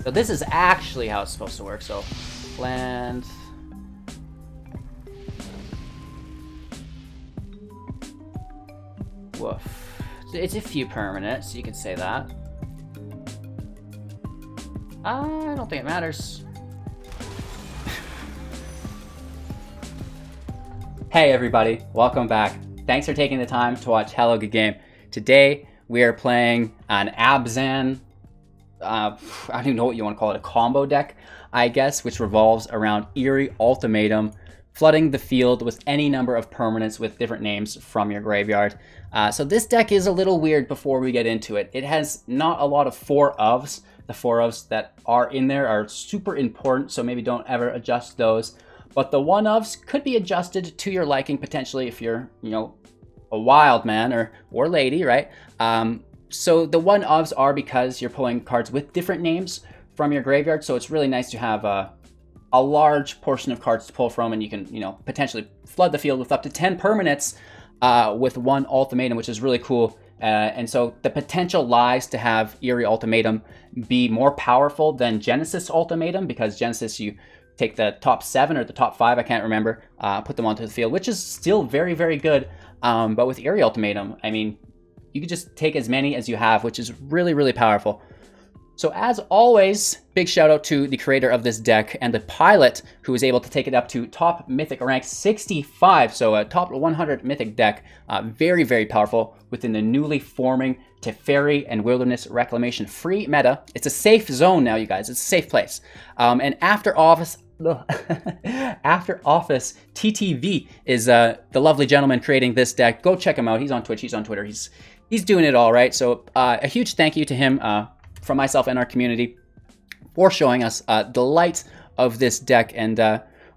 So this is actually how it's supposed to work. So land. Woof. It's a few permanents, you can say that. I don't think it matters. Hey everybody, welcome back. Thanks for taking the time to watch Hello Good Game. Today we are playing an Abzan, I don't even know what you want to call it, a combo deck, I guess, which revolves around Eerie Ultimatum, flooding the field with any number of permanents with different names from your graveyard. So this deck is a little weird before we get into it. It has not a lot of 4-ofs. The 4-ofs that are in there are super important, so maybe don't ever adjust those. But the 1-ofs could be adjusted to your liking potentially if you're, you know, a wild man or lady, right? So the 1-ofs are because you're pulling cards with different names from your graveyard, so it's really nice to have a large portion of cards to pull from, and you can, you know, potentially flood the field with up to 10 permanents with one ultimatum, which is really cool. And so the potential lies to have Eerie Ultimatum be more powerful than Genesis Ultimatum, because Genesis, you take the top 7 or the top 5, I can't remember, put them onto the field, which is still very, very good. But with Eerie Ultimatum, I mean, you can just take as many as you have, which is really, really powerful. So as always, big shout out to the creator of this deck and the pilot who was able to take it up to top Mythic rank 65. So a top 100 Mythic deck, very, very powerful within the newly forming Teferi and Wilderness Reclamation free meta. It's a safe zone now, you guys. It's a safe place. And After Office TTV is the lovely gentleman creating this deck. Go check him out. He's on Twitch. He's on Twitter. He's doing it all right. So a huge thank you to him from myself and our community for showing us the light of this deck and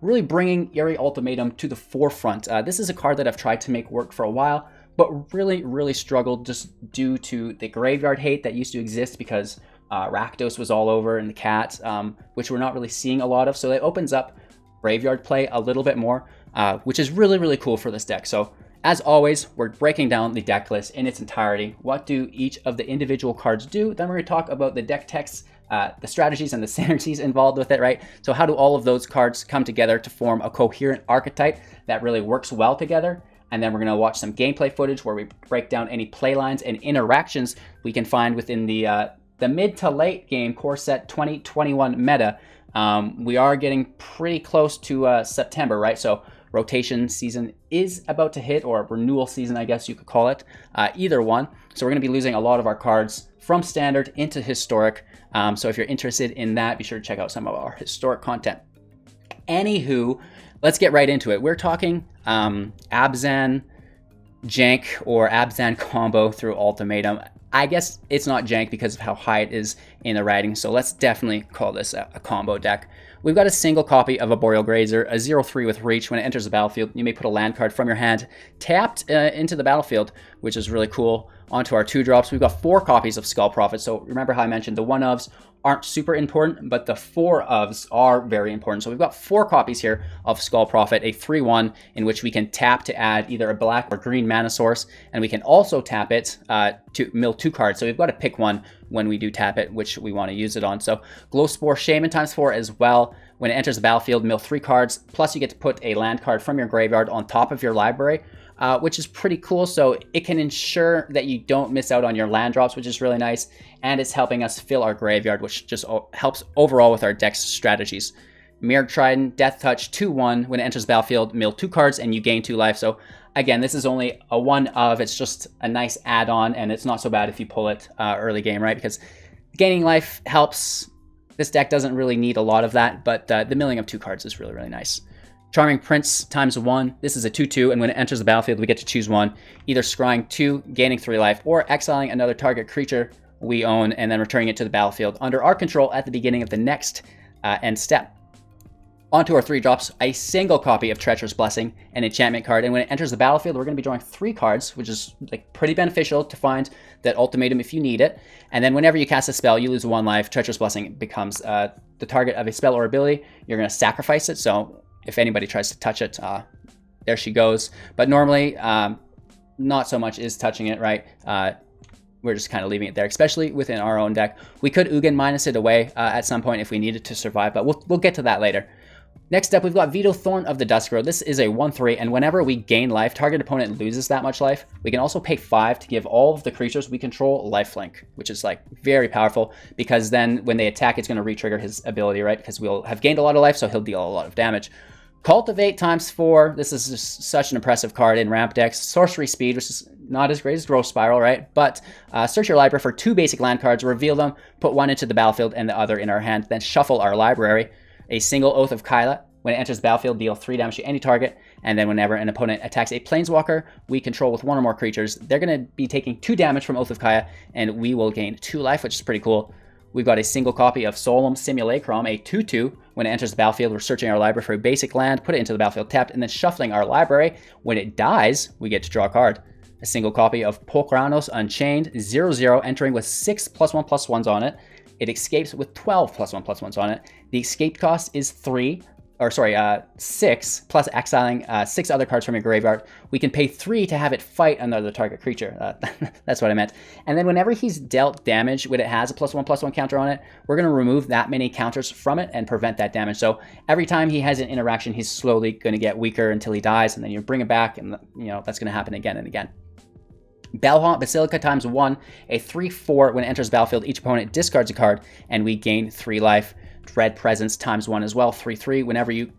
really bringing Eerie Ultimatum to the forefront. This is a card that I've tried to make work for a while, but really, really struggled just due to the graveyard hate that used to exist because Rakdos was all over and the cat, which we're not really seeing a lot of. So it opens up graveyard play a little bit more, which is really, really cool for this deck. So as always, we're breaking down the deck list in its entirety. What do each of the individual cards do? Then we're going to talk about the deck texts, the strategies and the synergies involved with it, right? So how do all of those cards come together to form a coherent archetype that really works well together? And then we're going to watch some gameplay footage where we break down any play lines and interactions we can find within the mid to late game core set 2021 meta. We are getting pretty close to September, right? So rotation season is about to hit, or renewal season, I guess you could call it, either one. So we're going to be losing a lot of our cards from standard into historic. So if you're interested in that, be sure to check out some of our historic content. Anywho, let's get right into it. We're talking Abzan jank or Abzan combo through Ultimatum. I guess it's not jank because of how high it is in the writing, so let's definitely call this a combo deck. We've got a single copy of Arboreal Grazer, a 0/3 with reach. When it enters the battlefield, you may put a land card from your hand tapped into the battlefield, which is really cool. Onto our 2-drops, we've got 4 copies of Skull Prophet. So remember how I mentioned the 1-ofs aren't super important, but the 4-ofs are very important. So we've got 4 copies here of Skull Prophet, a 3/1 in which we can tap to add either a black or green mana source, and we can also tap it to mill 2 cards. So we've got to pick one when we do tap it, which we want to use it on. So Glowspore Shaman ×4 as well. When it enters the battlefield, mill 3 cards, plus you get to put a land card from your graveyard on top of your library, which is pretty cool. So it can ensure that you don't miss out on your land drops, which is really nice. And it's helping us fill our graveyard, which just helps overall with our deck's strategies. Mire Triton, Death Touch, 2/1. When it enters the battlefield, mill 2 cards and you gain 2 life. So again, this is only a 1-of. It's just a nice add-on, and it's not so bad if you pull it early game, right? Because gaining life helps. This deck doesn't really need a lot of that, but the milling of 2 cards is really, really nice. Charming Prince ×1. This is a 2/2, and when it enters the battlefield, we get to choose one. Either scrying 2, gaining 3 life, or exiling another target creature we own and then returning it to the battlefield under our control at the beginning of the next end step. Onto our 3-drops, a single copy of Treacherous Blessing, an enchantment card, and when it enters the battlefield, we're going to be drawing 3 cards, which is like pretty beneficial to find that ultimatum if you need it. And then whenever you cast a spell, you lose 1 life. Treacherous Blessing becomes the target of a spell or ability. You're going to sacrifice it, so if anybody tries to touch it, there she goes. But normally, not so much is touching it, right? we're just kind of leaving it there, especially within our own deck. We could Ugin minus it away at some point if we needed to survive, but we'll get to that later. Next up, we've got Vito Thorn of the Duskroad. This is a 1/3, and whenever we gain life, target opponent loses that much life. We can also pay 5 to give all of the creatures we control lifelink, which is like very powerful, because then when they attack, it's going to re-trigger his ability, right? Because we'll have gained a lot of life, so he'll deal a lot of damage. Cultivate ×4. This is just such an impressive card in ramp decks. Sorcery speed, which is not as great as Growth Spiral, right? But search your library for 2 basic land cards, reveal them, put one into the battlefield and the other in our hand, then shuffle our library. A single Oath of Kyla. When it enters the battlefield, deal 3 damage to any target, and then whenever an opponent attacks a planeswalker we control with 1 or more creatures, they're going to be taking 2 damage from Oath of Kyla, and we will gain 2 life, which is pretty cool. We've got a single copy of Solemn Simulacrum, a 2/2. When it enters the battlefield, we're searching our library for a basic land, put it into the battlefield tapped, and then shuffling our library. When it dies, we get to draw a card. A single copy of Pokranos Unchained, 0/0, entering with 6 +1/+1s on it. It escapes with 12 +1/+1s on it. The escape cost is 6, plus exiling 6 other cards from your graveyard. We can pay 3 to have it fight another target creature. That's what I meant. And then whenever he's dealt damage when it has a +1/+1 counter on it, we're going to remove that many counters from it and prevent that damage. So every time he has an interaction, he's slowly going to get weaker until he dies, and then you bring it back, and that's going to happen again and again. Bell-Haunt Basilica ×1, a 3/4. When it enters the battlefield, each opponent discards a card, and we gain 3 life. Dread Presence ×1 as well, 3/3. Whenever you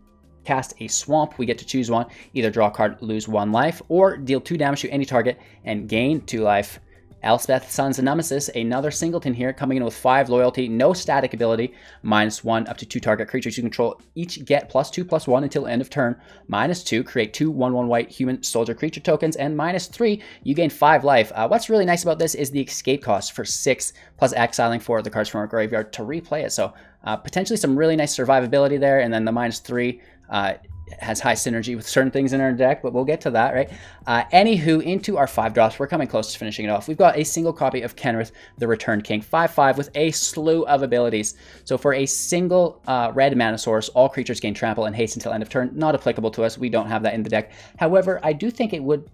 cast a swamp, we get to choose one. Either draw a card, lose 1 life, or deal 2 damage to any target and gain 2 life. Elspeth, Sons of Nemesis, another singleton here, coming in with 5 loyalty, no static ability, -1 up to 2 target creatures you control each get +2/+1 until end of turn, -2, create 2 1/1 white human soldier creature tokens, and -3, you gain 5 life. What's really nice about this is the escape cost for 6, plus exiling 4 of the cards from our graveyard to replay it. So potentially some really nice survivability there, and then the -3 has high synergy with certain things in our deck, but we'll get to that, right? Anywho, into our 5 drops, we're coming close to finishing it off. We've got a single copy of Kenrith, the Returned King, 5/5 with a slew of abilities. So for a single red mana source, all creatures gain trample and haste until end of turn. Not applicable to us, we don't have that in the deck. However, I do think it would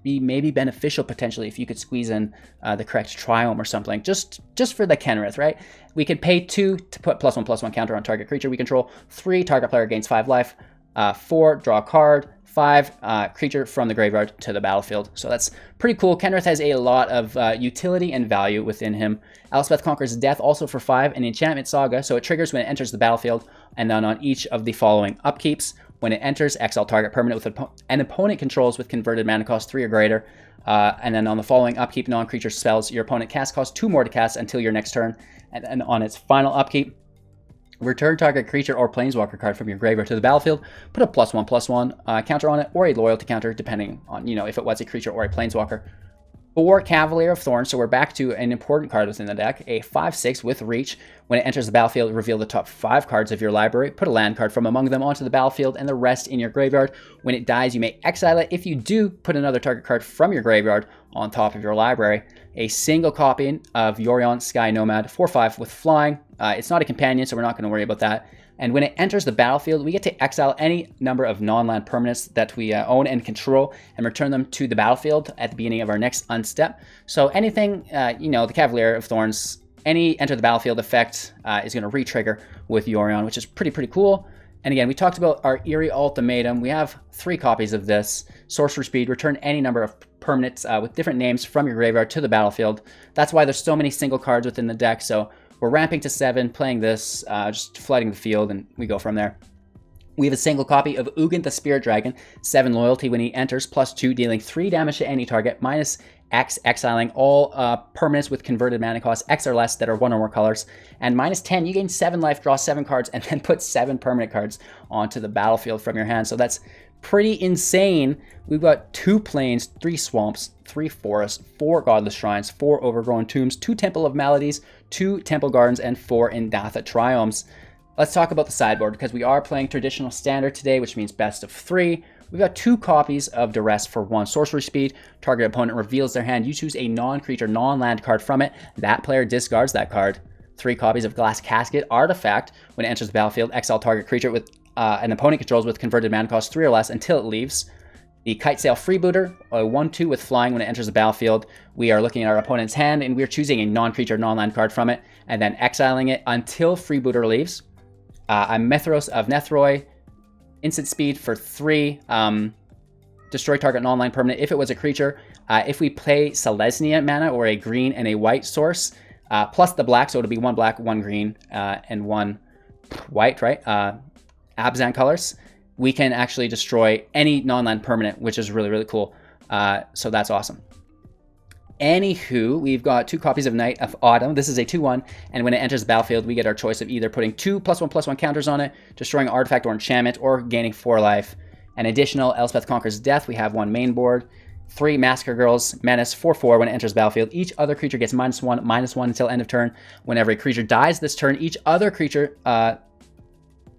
be maybe beneficial potentially if you could squeeze in the correct Triome or something, just for the Kenrith, right? We could pay 2 to put +1/+1 counter on target creature we control, 3, target player gains 5 life, 4, draw a card, 5, creature from the graveyard to the battlefield. So that's pretty cool. Kenrith has a lot of utility and value within him. Elspeth Conquers Death, also for 5, an enchantment saga, so it triggers when it enters the battlefield, and then on each of the following upkeeps. When it enters, exile target permanent with an opponent controls with converted mana cost 3 or greater. And then on the following upkeep, non-creature spells your opponent cast cost 2 more to cast until your next turn. And on its final upkeep, return target creature or planeswalker card from your graveyard to the battlefield, put a +1/+1 counter on it, or a loyalty counter, depending on, if it was a creature or a planeswalker. For Cavalier of Thorns, so we're back to an important card within the deck, a 5/6 with reach. When it enters the battlefield, reveal the top 5 cards of your library, put a land card from among them onto the battlefield, and the rest in your graveyard. When it dies, you may exile it. If you do, put another target card from your graveyard on top of your library. A single copy of Yorion Sky Nomad, 4/5 with flying. It's not a companion, so we're not going to worry about that. And when it enters the battlefield, we get to exile any number of non-land permanents that we own and control and return them to the battlefield at the beginning of our next unstep. So anything, the Cavalier of Thorns, any enter the battlefield effect is going to re-trigger with Yorion, which is pretty cool. And again, we talked about our Eerie Ultimatum. We have 3 copies of this. Sorcery speed, return any number of permanents with different names from your graveyard to the battlefield. That's why there's so many single cards within the deck. So we're ramping to 7, playing this, just flooding the field, and we go from there. We have a single copy of Ugin the Spirit Dragon, 7 loyalty when he enters, +2, dealing 3 damage to any target, -X, exiling all permanents with converted mana cost X or less that are 1 or more colors, and -10, you gain 7 life, draw 7 cards, and then put 7 permanent cards onto the battlefield from your hand. So that's pretty insane. We've got 2 plains, 3 swamps, 3 forests, 4 Godless Shrines, 4 Overgrown Tombs, 2 Temple of Maladies, 2 Temple Gardens, and 4 Indatha Triomes. Let's talk about the sideboard, because we are playing traditional standard today, which means best of 3. We've got 2 copies of Duress for 1 sorcery speed. Target opponent reveals their hand. You choose a non-creature, non-land card from it. That player discards that card. 3 copies of Glass Casket Artifact. When it enters the battlefield, exile target creature with an opponent controls with converted mana cost 3 or less until it leaves. The Kitesail Freebooter, a 1/2 with flying when it enters the battlefield. We are looking at our opponent's hand, and we're choosing a non-creature, non-land card from it, and then exiling it until Freebooter leaves. A Mithros of Nethroi, instant speed for 3. Destroy target non-land permanent if it was a creature. If we play Selesnya mana or a green and a white source, plus the black, so it'll be 1 black, 1 green, and 1 white, right? Abzan colors. We can actually destroy any non-land permanent, which is really, really cool. So that's awesome. Anywho, we've got 2 copies of Night of Autumn. This is a 2/1, and when it enters the battlefield, we get our choice of either putting 2 +1/+1 counters on it, destroying an artifact or enchantment, or gaining 4 life. An additional Elspeth Conquers Death. We have 1 main board. 3 Massacre Girls, Menace, 4/4 when it enters the battlefield. Each other creature gets -1/-1 until end of turn. Whenever a creature dies this turn, each other creature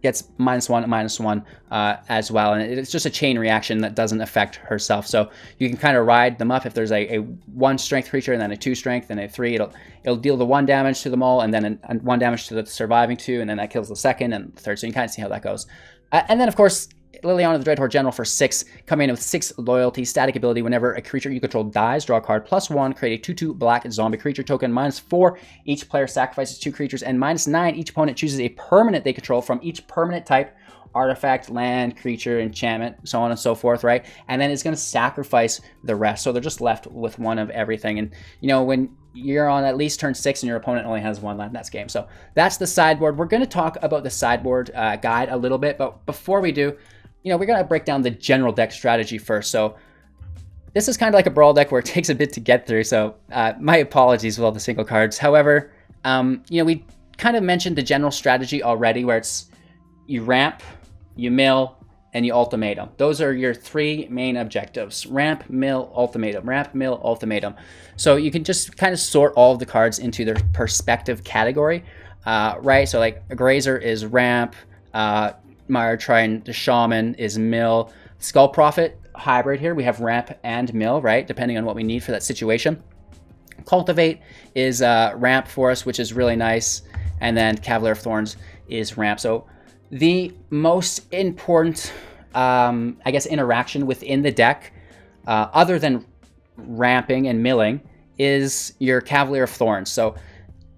gets -1/-1 as well. And it's just a chain reaction that doesn't affect herself. So you can kind of ride them up. If there's a 1 strength creature and then a 2 strength and a 3, it'll deal the 1 damage to them all, and then 1 damage to the surviving 2, and then that kills the second and the third. So you can kind of see how that goes. And then, of course, Liliana the Dreadhorde General for 6, coming in with 6 loyalty, static ability. Whenever a creature you control dies, draw a card, +1, create a 2/2 black zombie creature token, -4, each player sacrifices 2 creatures, and -9, each opponent chooses a permanent they control from each permanent type, artifact, land, creature, enchantment, so on and so forth, right? And then it's going to sacrifice the rest. So they're just left with 1 of everything. And, you know, when you're on at least turn 6 and your opponent only has 1 land, that's game. So that's the sideboard. We're going to talk about the sideboard guide a little bit, but before we do, you know, we're going to break down the general deck strategy first. So this is kind of like a Brawl deck where it takes a bit to get through. So my apologies with all the single cards. However, you know, we kind of mentioned the general strategy already, where it's you ramp, you mill, and you ultimatum. Those are your 3 main objectives: ramp, mill, ultimatum, ramp, mill, ultimatum. So you can just kind of sort all of the cards into their perspective category, right? So like a Grazer is ramp, Mire Triton, the Shaman is mill. Skull Prophet hybrid here, we have ramp and mill, right? Depending on what we need for that situation. Cultivate is ramp for us, which is really nice. And then Cavalier of Thorns is ramp. So the most important, I guess, interaction within the deck, other than ramping and milling, is your Cavalier of Thorns. So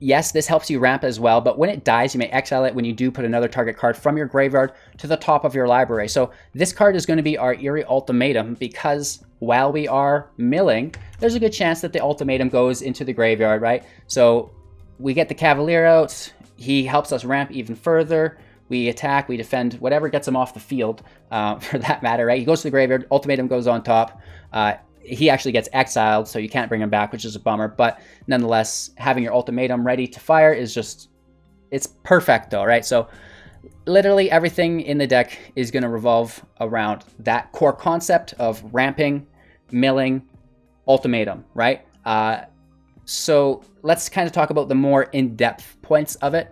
yes, this helps you ramp as well, but when it dies, you may exile it when you do put another target card from your graveyard to the top of your library. So this card is going to be our Eerie Ultimatum, because while we are milling, there's a good chance that the ultimatum goes into the graveyard, right? So we get the Cavalier out, he helps us ramp even further, we attack, we defend, whatever gets him off the field, for that matter, right? He goes to the graveyard, ultimatum goes on top, he actually gets exiled, so you can't bring him back, which is a bummer. But nonetheless, having your ultimatum ready to fire is just, it's perfecto, right? So literally everything in the deck is going to revolve around that core concept of ramping, milling, ultimatum, right? So let's kind of talk about the more in-depth points of it.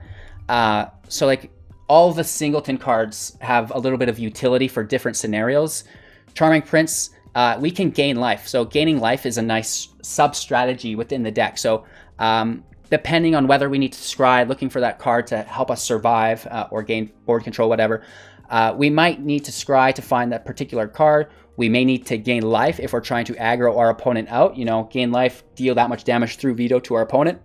So like all the singleton cards have a little bit of utility for different scenarios. Charming Prince, we can gain life. So gaining life is a nice sub-strategy within the deck. So depending on whether we need to scry, looking for that card to help us survive or gain board control, whatever, we might need to scry to find that particular card. We may need to gain life if we're trying to aggro our opponent out. You know, gain life, deal that much damage through veto to our opponent,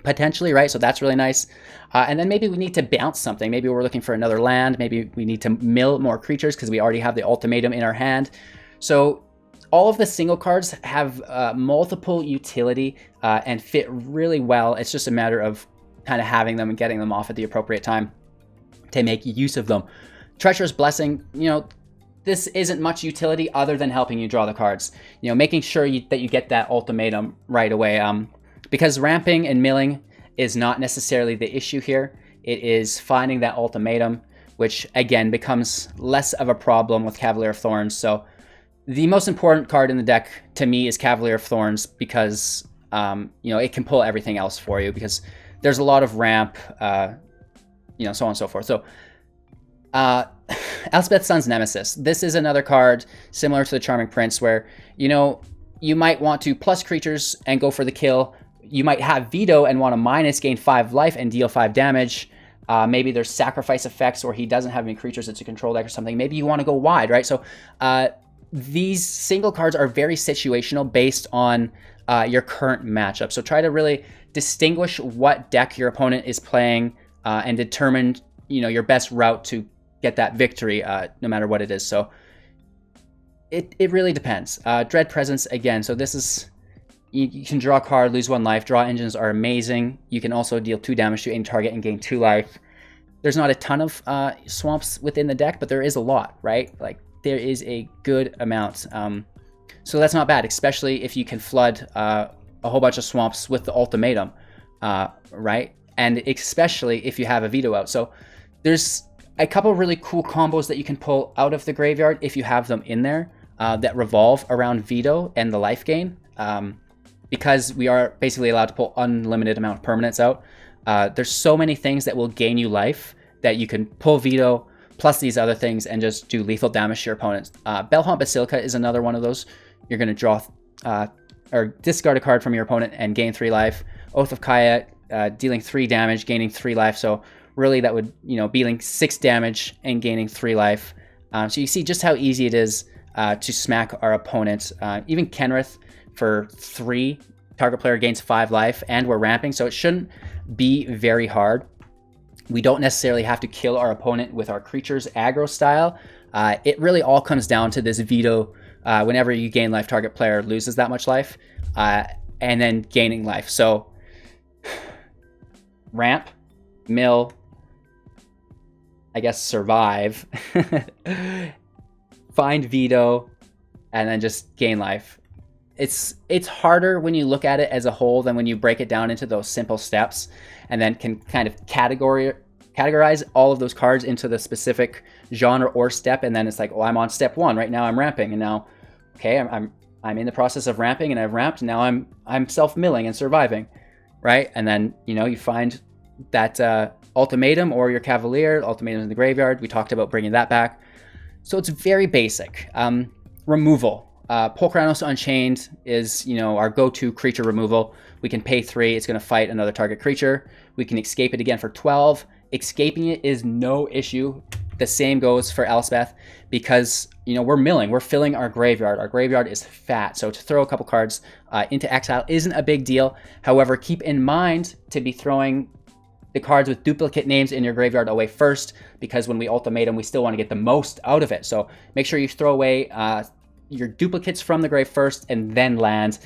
potentially, right? So that's really nice. And then maybe we need to bounce something. Maybe we're looking for another land. Maybe we need to mill more creatures because we already have the ultimatum in our hand. So all of the single cards have multiple utility and fit really well. It's just a matter of kind of having them and getting them off at the appropriate time to make use of them. Treacherous Blessing, you know, this isn't much utility other than helping you draw the cards. You know, making sure that you get that ultimatum right away. Because ramping and milling is not necessarily the issue here. It is finding that ultimatum, which again becomes less of a problem with Cavalier of Thorns. So the most important card in the deck to me is Cavalier of Thorns, because you know, it can pull everything else for you, because there's a lot of ramp, you know, so on and so forth. So Elspeth Sun's Nemesis. This is another card similar to the Charming Prince where, you know, you might want to plus creatures and go for the kill. You might have veto and want to minus, gain 5 life and deal 5 damage. Maybe there's sacrifice effects, or he doesn't have any creatures. It's a control deck or something. Maybe you want to go wide, right? So these single cards are very situational based on your current matchup. So try to really distinguish what deck your opponent is playing and determine, your best route to get that victory, no matter what it is. So it really depends. Dread Presence, again, so this is, you can draw a card, lose 1 life. Draw engines are amazing. You can also deal 2 damage to any target and gain 2 life. There's not a ton of swamps within the deck, but there is a lot, right? Like, there is a good amount. So that's not bad, especially if you can flood a whole bunch of swamps with the ultimatum, right? And especially if you have a veto out. So there's a couple really cool combos that you can pull out of the graveyard if you have them in there that revolve around veto and the life gain. Because we are basically allowed to pull unlimited amount of permanents out. There's so many things that will gain you life that you can pull veto plus these other things and just do lethal damage to your opponents. Bell-Haunt Basilica is another one of those. You're going to draw or discard a card from your opponent and gain 3 life. Oath of Kaya, dealing 3 damage, gaining 3 life. So really that would, be dealing 6 damage and gaining 3 life. So you see just how easy it is to smack our opponent. Even Kenrith for 3, target player gains 5 life, and we're ramping, so it shouldn't be very hard. We don't necessarily have to kill our opponent with our creatures aggro style. It really all comes down to this veto. Whenever you gain life, target player loses that much life, and then gaining life. So ramp, mill, I guess survive, find veto, and then just gain life. It's harder when you look at it as a whole than when you break it down into those simple steps and then can kind of categorize all of those cards into the specific genre or step. And then it's like, oh, I'm on step 1 right now. I'm ramping, and now, okay, I'm in the process of ramping, and I've ramped. Now I'm self-milling and surviving, right? And then you find that ultimatum or your Cavalier. Ultimatum in the graveyard. We talked about bringing that back. So it's very basic. Removal. Pulchranos Unchained is, our go-to creature removal. We can pay 3. It's going to fight another target creature. We can escape it again for 12. Escaping it is no issue. The same goes for Elspeth because, we're milling. We're filling our graveyard. Our graveyard is fat. So to throw a couple cards into exile isn't a big deal. However, keep in mind to be throwing the cards with duplicate names in your graveyard away first, because when we ultimatum, we still want to get the most out of it. So make sure you throw away your duplicates from the grave first and then land,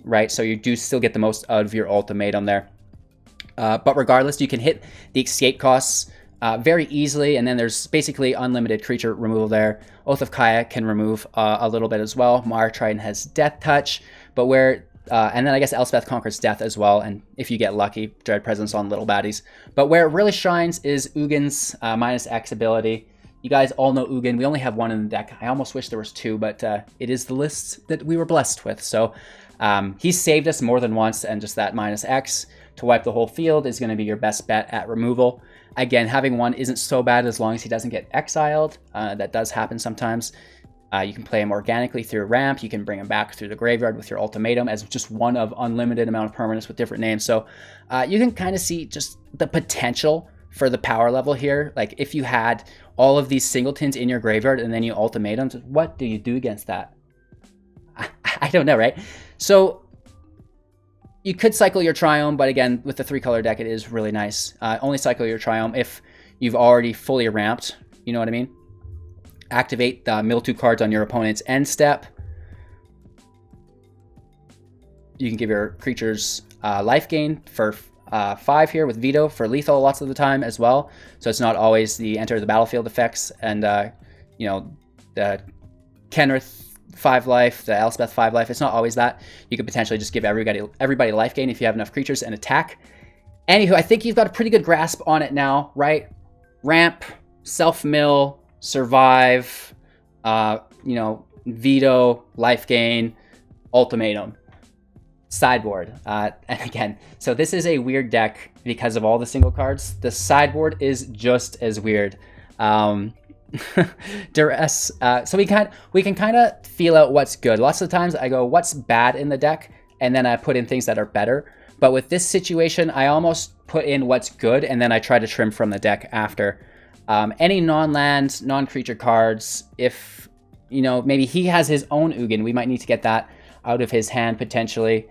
right? So you do still get the most out of your ultimatum there. But regardless, you can hit the escape costs very easily, and then there's basically unlimited creature removal there. Oath of Kaya can remove a little bit as well. Mire Triton has Death Touch, but and then I guess Elspeth conquers death as well, and if you get lucky, Dread Presence on little baddies. But where it really shines is Ugin's -X ability. You guys all know Ugin. We only have 1 in the deck. I almost wish there was 2, but it is the list that we were blessed with. So he's saved us more than once, and just that -X to wipe the whole field is going to be your best bet at removal. Again, having 1 isn't so bad as long as he doesn't get exiled. That does happen sometimes. You can play him organically through ramp. You can bring him back through the graveyard with your ultimatum as just one of unlimited amount of permanents with different names. So you can kind of see just the potential for the power level here. Like if you had all of these singletons in your graveyard and then you ultimatum, what do you do against that? I don't know, right? So you could cycle your Triome, but again, with the 3-color deck, it is really nice. Only cycle your Triome if you've already fully ramped, you know what I mean? Activate the mill 2 cards on your opponent's end step. You can give your creatures life gain for 5 here with veto for lethal lots of the time as well. So it's not always the enter the battlefield effects and the Kenrith 5 life, the Elspeth 5 life. It's not always that. You could potentially just give everybody life gain if you have enough creatures and attack. Anywho, I think you've got a pretty good grasp on it now, right? Ramp, self-mill, survive, veto, life gain, ultimatum, sideboard. And again, so this is a weird deck because of all the single cards. The sideboard is just as weird. Duress. So we can kind of feel out what's good. Lots of times I go, what's bad in the deck? And then I put in things that are better. But with this situation, I almost put in what's good and then I try to trim from the deck after. Any non-land, non-creature cards, if you know, maybe he has his own Ugin. We might need to get that out of his hand potentially.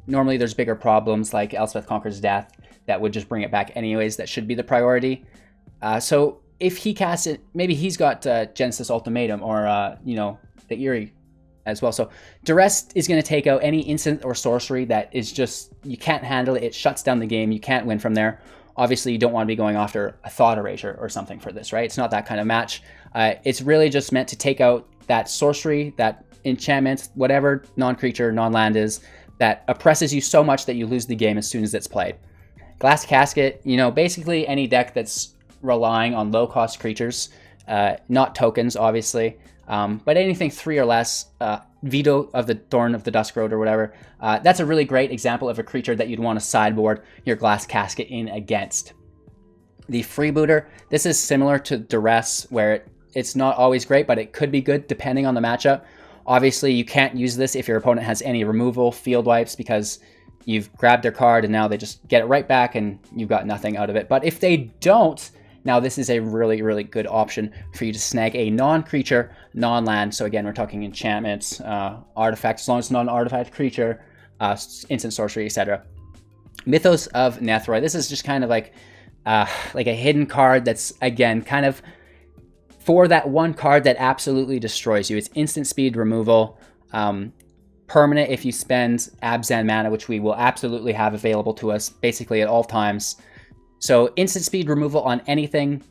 Normally there's bigger problems like Elspeth Conquers Death that would just bring it back anyways. That should be the priority. So if he casts it, maybe he's got Genesis Ultimatum or, you know, the Eerie as well. So Duress is going to take out any instant or sorcery that is just, you can't handle it. It shuts down the game. You can't win from there. Obviously, you don't want to be going after a Thought Erasure or something for this, right? It's not that kind of match. It's really just meant to take out that sorcery, that enchantment, whatever non-creature, non-land is, that oppresses you so much that you lose the game as soon as it's played. Glass Casket, you know, basically any deck that's relying on low-cost creatures, not tokens, obviously, but anything 3 or less, Veto of the Thorn of the Duskroad or whatever, that's a really great example of a creature that you'd want to sideboard your Glass Casket in against. The Freebooter, this is similar to Duress, where it's not always great, but it could be good depending on the matchup. Obviously, you can't use this if your opponent has any removal field wipes because you've grabbed their card and now they just get it right back and you've got nothing out of it. But if they don't, now this is a really, really good option for you to snag a non-creature, non-land. So again, we're talking enchantments, artifacts, as long as it's not an artifact creature, instant sorcery, etc. Mythos of Nethroi. This is just kind of like a hidden card that's, again, kind of for that one card that absolutely destroys you. It's instant speed removal, permanent if you spend Abzan mana, which we will absolutely have available to us basically at all times. So instant speed removal on anything.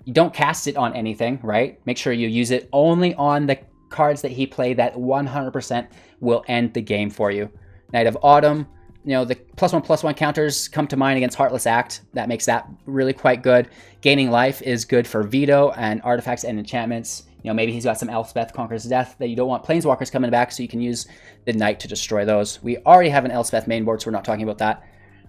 You don't cast it on anything, right? Make sure you use it only on the cards that he played that 100% will end the game for you. Night of Autumn, you know, the +1/+1 counters come to mind against Heartless Act. That makes that really quite good. Gaining Life is good for Veto and artifacts and enchantments. You know, maybe he's got some Elspeth Conquers Death that you don't want Planeswalkers coming back, so you can use the Knight to destroy those. We already have an Elspeth main board, so we're not talking about that.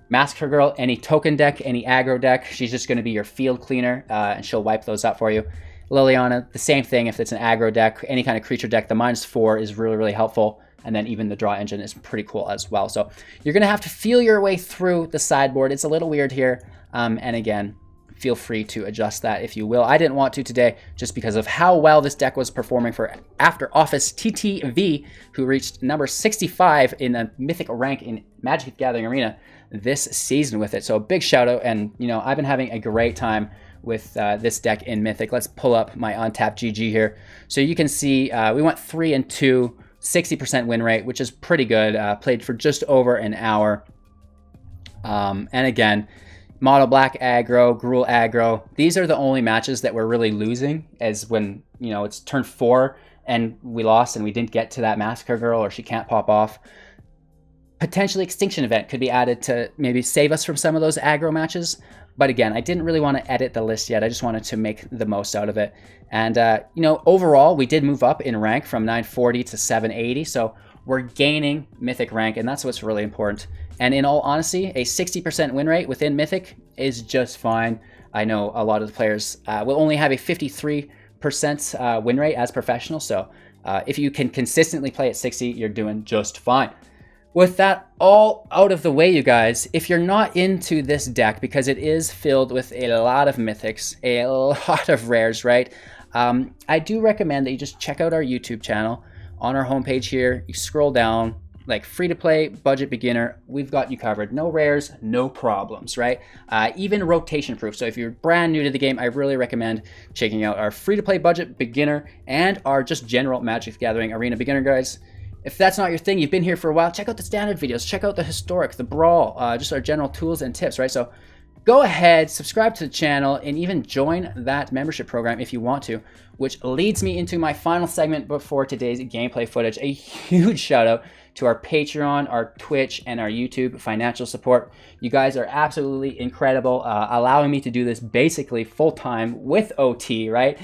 Massacre Girl, any token deck, any aggro deck, she's just going to be your field cleaner, and she'll wipe those up for you. Liliana, the same thing if it's an aggro deck, any kind of creature deck, the -4 is really, really helpful. And then even the draw engine is pretty cool as well. So you're going to have to feel your way through the sideboard. It's a little weird here. And again, feel free to adjust that if you will. I didn't want to today just because of how well this deck was performing for After Office TTV, who reached number 65 in a Mythic rank in Magic the Gathering Arena this season with it. So a big shout out. And, you know, I've been having a great time with this deck in Mythic. Let's pull up my untapped GG here. So you can see we went 3-2. 60% win rate, which is pretty good. Played for just over an hour. And again, Mono Black aggro, Gruul aggro. These are the only matches that we're really losing, as when, you know, it's turn 4 and we lost and we didn't get to that Massacre Girl or she can't pop off. Potentially Extinction Event could be added to maybe save us from some of those aggro matches. But again, I didn't really want to edit the list yet. I just wanted to make the most out of it. And, you know, overall, we did move up in rank from 940 to 780. So we're gaining Mythic rank, and that's what's really important. And in all honesty, a 60% win rate within Mythic is just fine. I know a lot of the players will only have a 53% win rate as professional. So if you can consistently play at 60, you're doing just fine. With that all out of the way, you guys, if you're not into this deck, because it is filled with a lot of mythics, a lot of rares, right? I do recommend that you just check out our YouTube channel. On our homepage here, you scroll down, like free-to-play, budget beginner, we've got you covered. No rares, no problems, right? Even rotation-proof. So if you're brand new to the game, I really recommend checking out our free-to-play budget beginner and our just general Magic the Gathering Arena beginner guides. If that's not your thing, you've been here for a while, check out the standard videos, check out the historic, the brawl, just our general tools and tips, right? So go ahead, subscribe to the channel, and even join that membership program if you want to, which leads me into my final segment before today's gameplay footage. A huge shout out to our Patreon, our Twitch, and our YouTube financial support. You guys are absolutely incredible, allowing me to do this basically full-time with OT, right?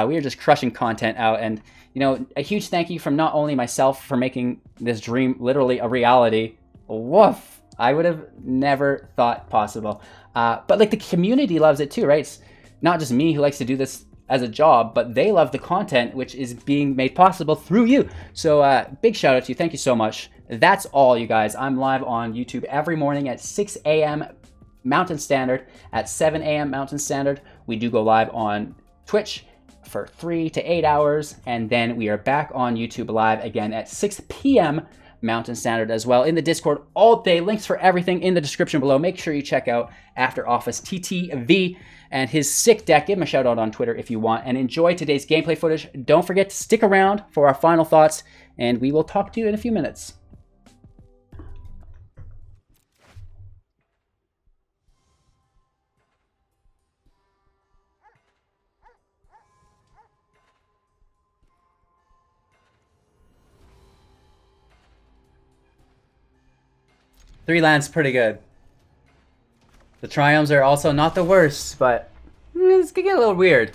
We are just crushing content out, and you know, a huge thank you from not only myself for making this dream literally a reality. Woof! I would have never thought possible. But like the community loves it too, right? It's not just me who likes to do this as a job, but they love the content which is being made possible through you. So big shout out to you. Thank you so much. That's all, you guys. I'm live on YouTube every morning at 6 a.m. Mountain Standard, at 7 a.m. Mountain Standard. We do go live on Twitch for 3 to 8 hours, and then we are back on YouTube Live again at 6 p.m. Mountain Standard as well. In the Discord all day. Links for everything in the description below. Make sure you check out After Office TTV and his sick deck. Give him a shout out on Twitter if you want. And enjoy today's gameplay footage. Don't forget to stick around for our final thoughts, and we will talk to you in a few minutes. Three lands pretty good. The Triomes are also not the worst, but this could get a little weird.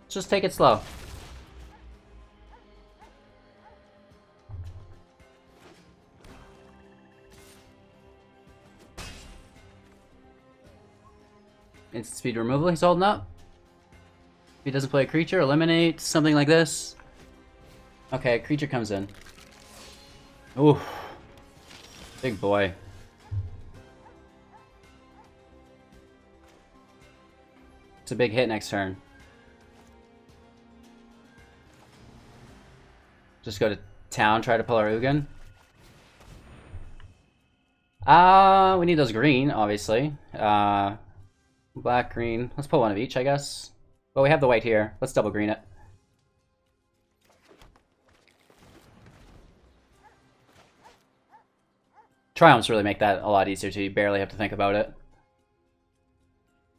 Just take it slow. Instant speed removal he's holding up. If he doesn't play a creature, eliminate, something like this. Okay, creature comes in. Ooh. Big boy. It's a big hit next turn. Just go to town, try to pull our Ugin. We need those green, obviously. Black, green. Let's pull one of each, I guess. Well, we have the white here. Let's double green it. Triumphs really make that a lot easier too. You barely have to think about it.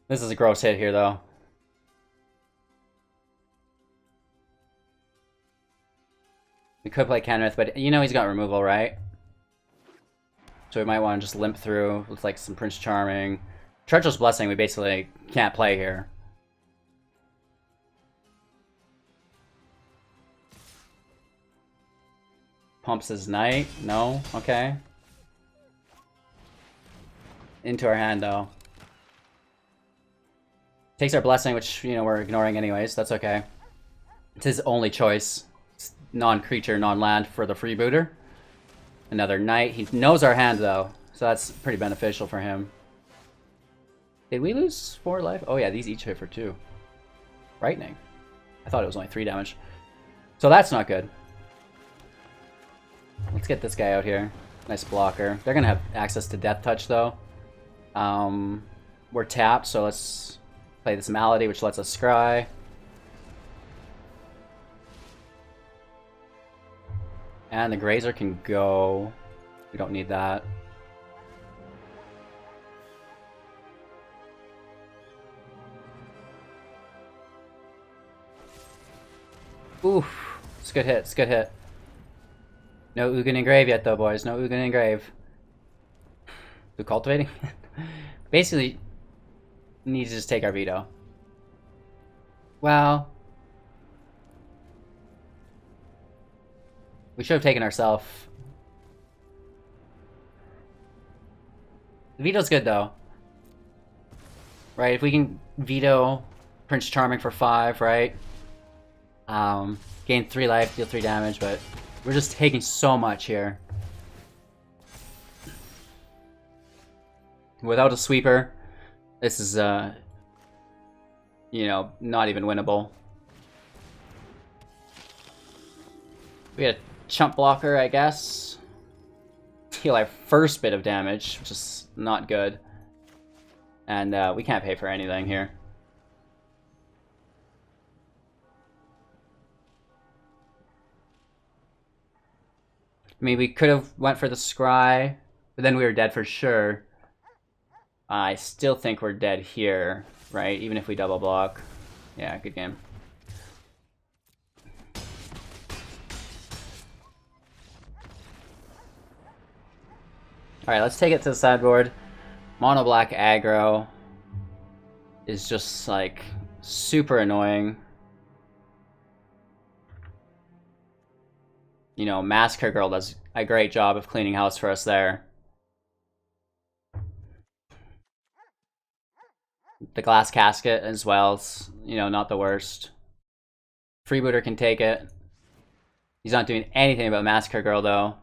This is a gross hit here, though. We could play Kenrith, but you know he's got removal, right? So we might want to just limp through with like some Prince Charming. Treacherous Blessing we basically can't play here. Pumps his Knight. No? Okay. Into our hand, though. Takes our Blessing, which, you know, we're ignoring anyways. That's okay. It's his only choice. Non-creature, non-land for the freebooter. Another Knight. He knows our hand, though. So that's pretty beneficial for him. Did we lose 4 life? Oh yeah, these each hit for 2. Frightening. I thought it was only 3 damage. So that's not good. Let's get this guy out here. Nice blocker. They're gonna have access to Death Touch though. We're tapped, so let's play this Malady, which lets us scry. And the Grazer can go. We don't need that. Oof. It's a good hit. It's a good hit. No Ugin Engrave yet, though, boys. No Ugin Engrave. The cultivating? Basically, need to just take our veto. Well, we should have taken ourselves. The veto's good, though. Right? If we can veto Prince Charming for 5, right? Gain 3 life, deal 3 damage, but we're just taking so much here. Without a sweeper, this is, you know, not even winnable. We had a chump blocker, I guess. Heal our first bit of damage, which is not good. And we can't pay for anything here. I mean, we could have went for the scry, but then we were dead for sure. I still think we're dead here, right? Even if we double block. Yeah, good game. Alright, let's take it to the sideboard. Mono black aggro is just, like, super annoying. You know, Massacre Girl does a great job of cleaning house for us there. The Glass Casket as well. It's, you know, not the worst. Freebooter can take it. He's not doing anything about Massacre Girl, though.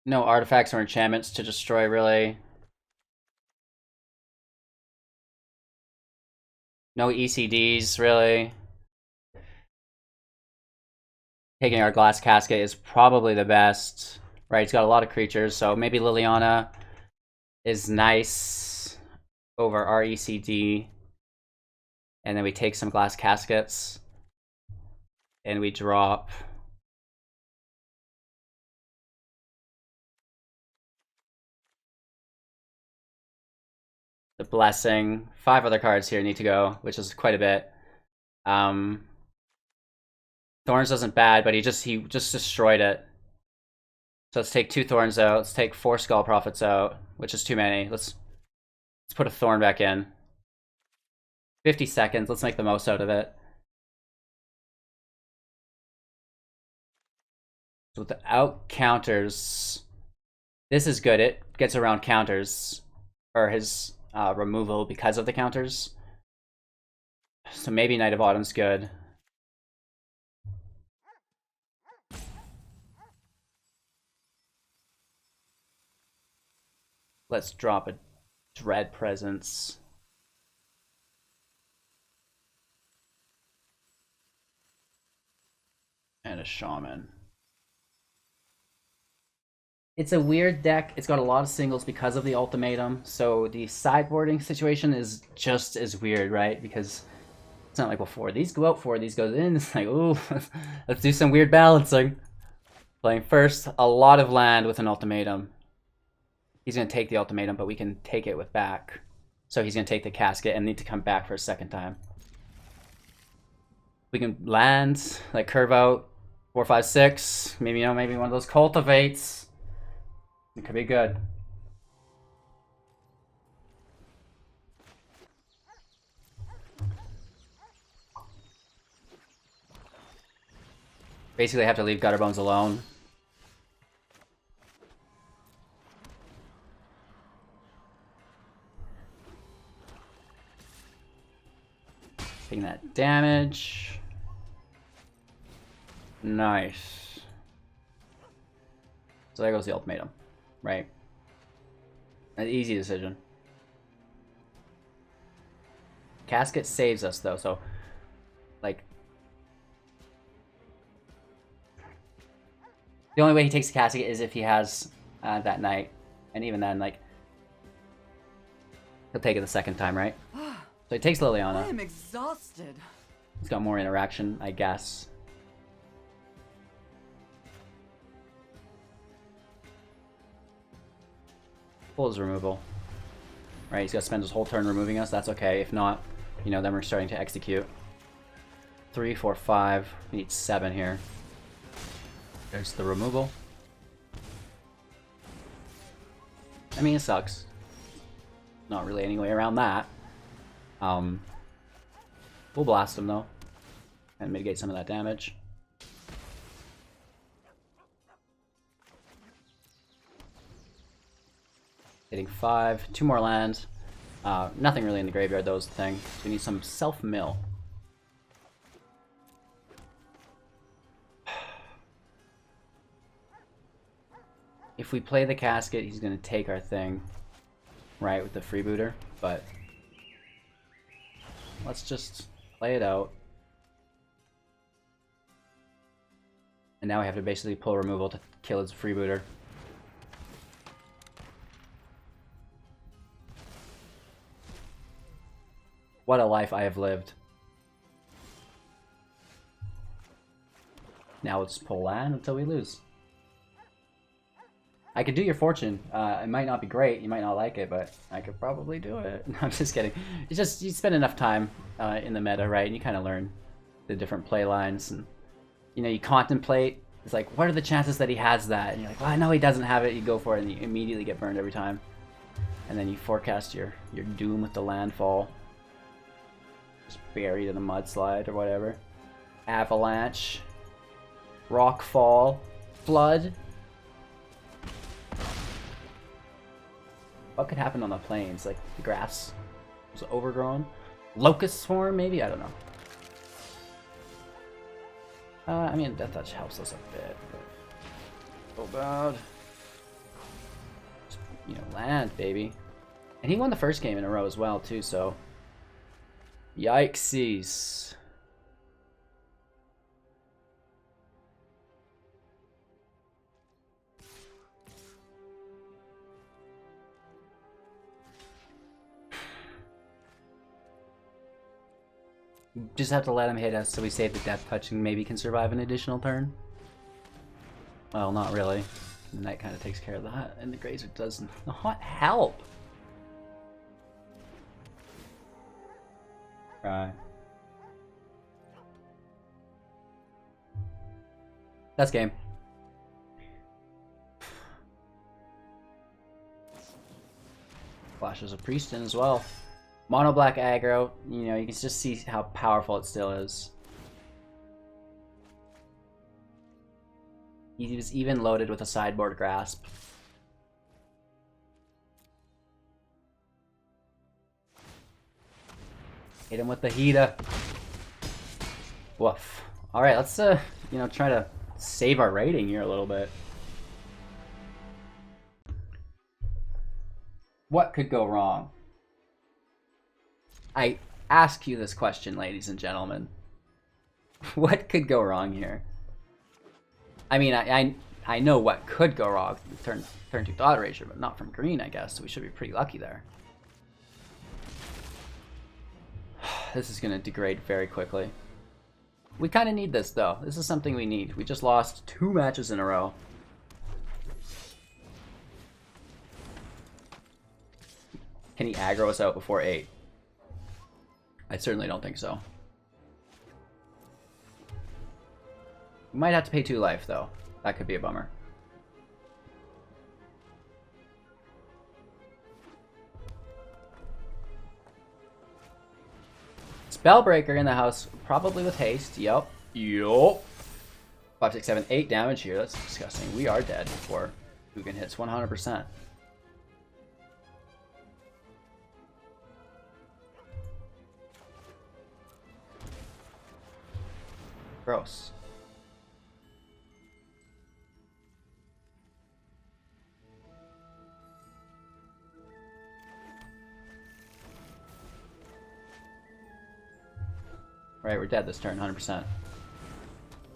No artifacts or enchantments to destroy, really. No ECDs, really. Taking our Glass Casket is probably the best. Right, he's got a lot of creatures, so maybe Liliana is nice over our ECD. And then we take some Glass Caskets. And we drop... the Blessing. 5 other cards here need to go, which is quite a bit. Thorns wasn't bad, but he just destroyed it. So let's take 2 Thorns out. Let's take 4 Skull Prophets out, which is too many. Let's put a Thorn back in. 50 seconds. Let's make the most out of it. So without counters, this is good. It gets around counters, or his removal because of the counters. So maybe Knight of Autumn's good. Let's drop a Dread Presence. And a Shaman. It's a weird deck. It's got a lot of singles because of the ultimatum. So the sideboarding situation is just as weird, right? Because it's not like, well, 4 of these go out, 4 of these goes in. It's like, ooh, let's do some weird balancing. Playing first, a lot of land with an ultimatum. He's going to take the ultimatum, but we can take it with back. So he's going to take the casket and need to come back for a second time. We can land, like curve out 4, 5, 6. Maybe, you know, maybe one of those cultivates. It could be good. Basically, I have to leave Gutterbones alone. Taking that damage. Nice. So there goes the ultimatum, right? An easy decision. Casket saves us though, so like the only way he takes the casket is if he has that knight, and even then, like he'll take it the second time, right? So he takes Liliana. I am exhausted. He's got more interaction, I guess. Full his removal. Right, he's got to spend his whole turn removing us. That's okay. If not, you know, then we're starting to execute. 3, 4, 5. We need 7 here. There's the removal. I mean, it sucks. Not really any way around that. We'll blast him though, and mitigate some of that damage. Hitting 5, 2 more lands. Nothing really in the graveyard though is the thing. So we need some self-mill. If we play the casket, he's gonna take our thing, right, with the freebooter, but let's just play it out. And now we have to basically pull removal to kill his freebooter. What a life I have lived. Now let's pull land until we lose. I could do your fortune. It might not be great, you might not like it, but I could probably do it. No, I'm just kidding. It's just, you spend enough time in the meta, right? And you kind of learn the different play lines. And, you know, you contemplate. It's like, what are the chances that he has that? And you're like, well, I know he doesn't have it. You go for it, and you immediately get burned every time. And then you forecast your doom with the landfall. Just buried in a mudslide or whatever. Avalanche. Rockfall. Flood. What could happen on the plains? Like, the grass was overgrown? Locust Swarm, maybe? I don't know. I mean, Death Touch helps us a bit, but... Oh, bad. Just, you know, land, baby. And he won the first game in a row as well, too, so... Yikesies. Just have to let him hit us so we save the Death Touch and maybe can survive an additional turn. Well, not really. The Knight kind of takes care of that, and the Grazer does not help. Right. That's game. Flashes a Priest in as well. Mono black aggro, you know, you can just see how powerful it still is. He was even loaded with a sideboard grasp. Hit him with the Hida. Woof. Alright, let's you know, try to save our rating here a little bit. What could go wrong? I ask you this question, ladies and gentlemen. What could go wrong here? I mean, I know what could go wrong. Turn 2 Thought Erasure, but not from green, I guess. So we should be pretty lucky there. This is going to degrade very quickly. We kind of need this, though. This is something we need. We just lost 2 matches in a row. Can he aggro us out before 8? I certainly don't think so. We might have to pay 2 life, though. That could be a bummer. Spellbreaker in the house, probably with haste. Yup. 5, 6, 7, 8 damage here. That's disgusting. We are dead before Hugin hits 100%. Gross. Right, we're dead this turn, 100%.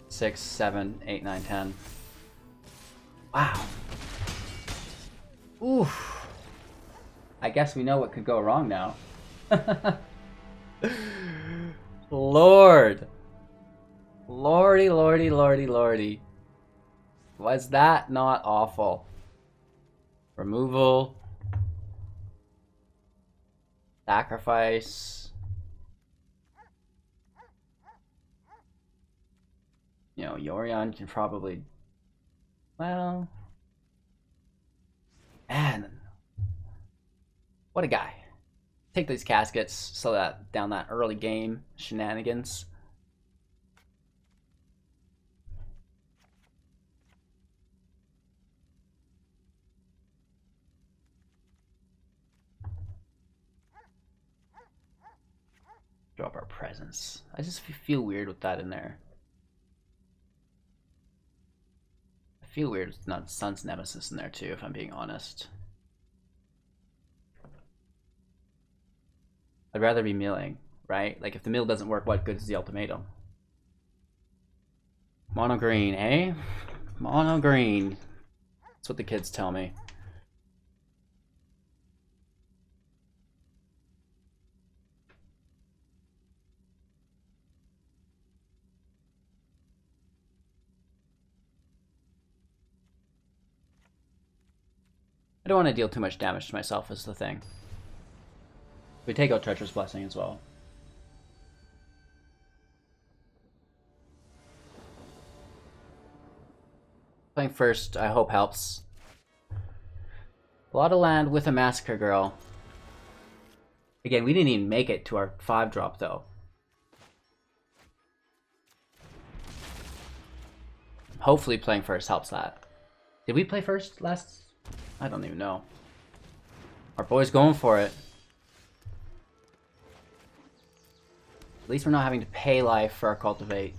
6, 7, 8, 9, 10. Wow. Oof. I guess we know what could go wrong now. Lord. Lordy, lordy, lordy, lordy. Was that not awful? Removal. Sacrifice. You know, Yorion can probably... Well... Man. What a guy. Take these caskets so that down that early game shenanigans. Drop our presence. I just feel weird with that in there. I feel weird with not Sun's Nemesis in there too, if I'm being honest. I'd rather be milling, right? Like if the mill doesn't work, what good is the ultimatum? Mono green, eh? Mono green. That's what the kids tell me. I don't want to deal too much damage to myself is the thing. We take out Treacherous Blessing as well. Playing first, I hope helps. A lot of land with a Massacre Girl. Again, we didn't even make it to our 5-drop though. Hopefully playing first helps that. Did we play first last? I don't even know. Our boy's going for it. At least we're not having to pay life for our Cultivate.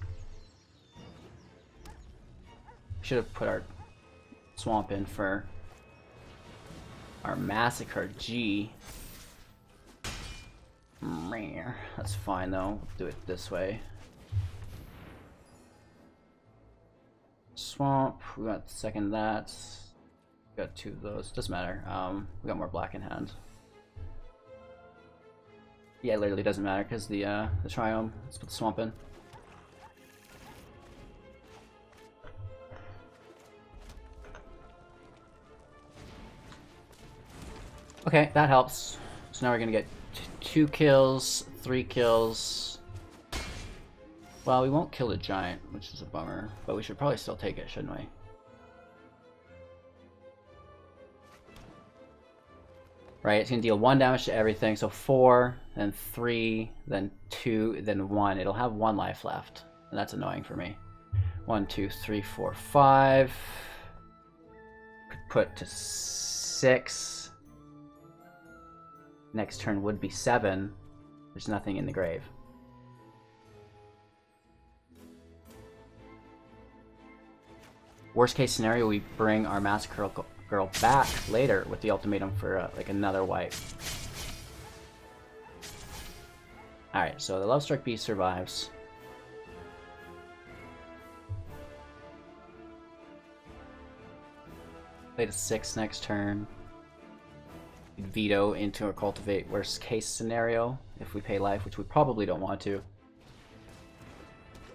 Should have put our Swamp in for our Massacre G. That's fine though. We'll do it this way. Swamp. We got second that. We got 2 of those. Doesn't matter. We got more black in hand. Yeah, it literally doesn't matter because the Triome. Let's put the Swamp in. Okay, that helps. So now we're gonna get 2 kills, 3 kills. Well, we won't kill the giant, which is a bummer, but we should probably still take it, shouldn't we? Right, it's gonna deal 1 damage to everything, so 4, then 3, then 2, then 1. It'll have 1 life left, and that's annoying for me. 1, 2, 3, 4, 5. Could put to 6. Next turn would be 7. There's nothing in the grave. Worst case scenario, we bring our Massacre Girl back later with the ultimatum for like another wipe. Alright, so the Lovestruck Beast survives. Play to 6 next turn. Veto into our Cultivate worst case scenario if we pay life, which we probably don't want to.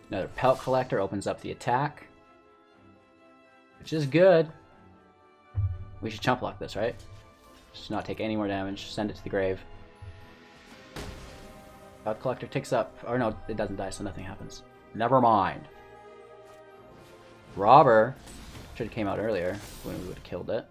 Another Pelt Collector opens up the attack, which is good. We should chump block this, right? Just not take any more damage. Send it to the grave. Pelt Collector ticks up. Or no, it doesn't die, so nothing happens. Never mind. Robber should have came out earlier when we would have killed it.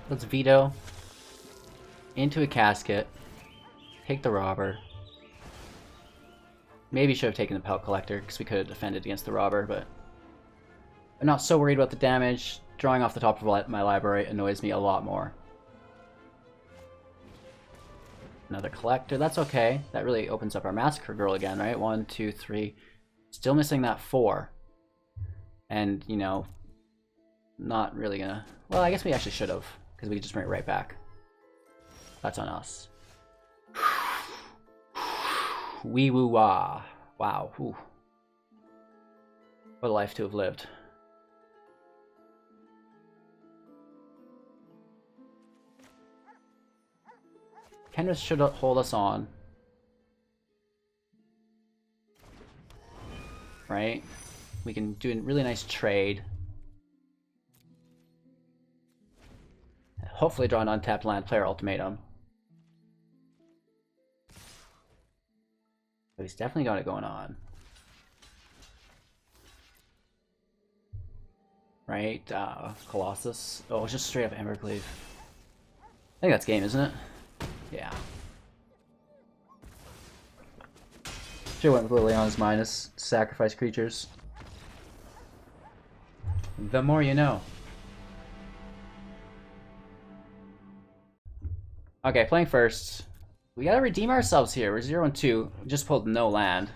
Let's veto into a casket, take the robber. Maybe should have taken the Pelt Collector because we could have defended against the robber, but I'm not so worried about the damage. Drawing off the top of my library annoys me a lot more. Another Collector, that's okay. That really opens up our Massacre Girl again, right? 1, 2, 3. Still missing that 4. And, you know, not really gonna... Well, I guess we actually should have. Because we can just bring it right back. That's on us. Wee woo wah. Wow. Whew. What a life to have lived. Kenrith should hold us on. Right? We can do a really nice trade. Hopefully draw an untapped land, player ultimatum. But he's definitely got it going on. Right? Colossus. Oh, it's just straight up Embercleave. I think that's game, isn't it? Yeah. Should've went with Liliana's minus sacrifice creatures. The more you know. Okay, playing first. We gotta redeem ourselves here. We're 0 and 2. We just pulled no land.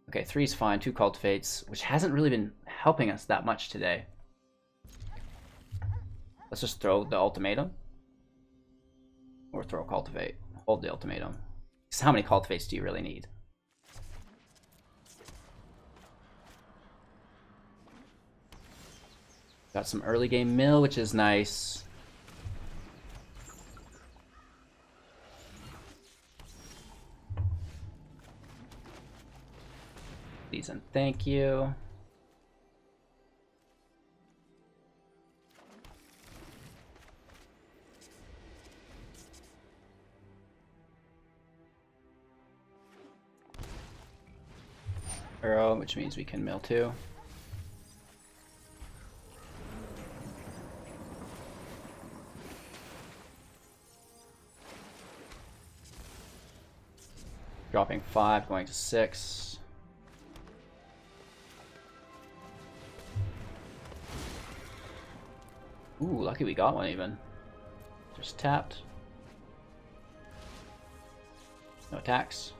Okay, 3's fine. 2 Cultivates, which hasn't really been helping us that much today. Let's just throw the ultimatum. Or throw Cultivate. Hold the ultimatum. Because how many Cultivates do you really need? Got some early game mill, which is nice. Please and thank you. Arrow, which means we can mill too. Dropping 5, going to 6. Ooh, lucky we got one even. Just tapped. No attacks.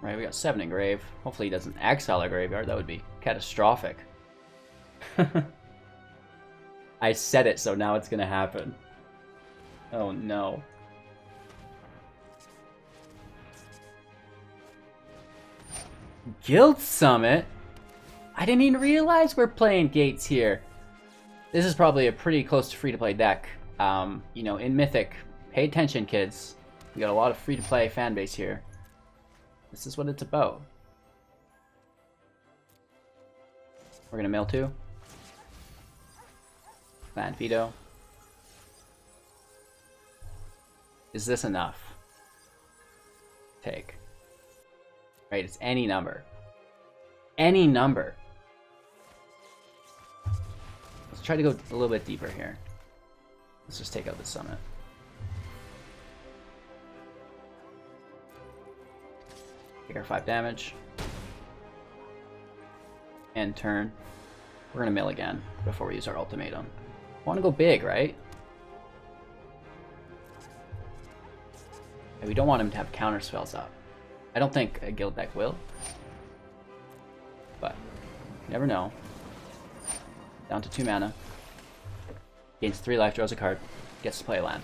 Right, we got 7 in grave. Hopefully he doesn't exile our graveyard. That would be catastrophic. I said it, so now it's gonna happen. Oh no. Guild Summit? I didn't even realize we're playing Gates here. This is probably a pretty close to free-to-play deck. You know, in Mythic, pay attention, kids. We got a lot of free-to-play fan base here. This is what it's about. We're gonna mill 2. Land veto. Is this enough? Take. Right, it's any number. Any number. Let's try to go a little bit deeper here. Let's just take out the summit. Take our 5 damage. End turn. We're gonna mill again before we use our ultimatum. Want to go big, right? And we don't want him to have counter spells up. I don't think a guild deck will, but you never know. Down to 2 mana. Gains 3 life, draws a card, gets to play a land.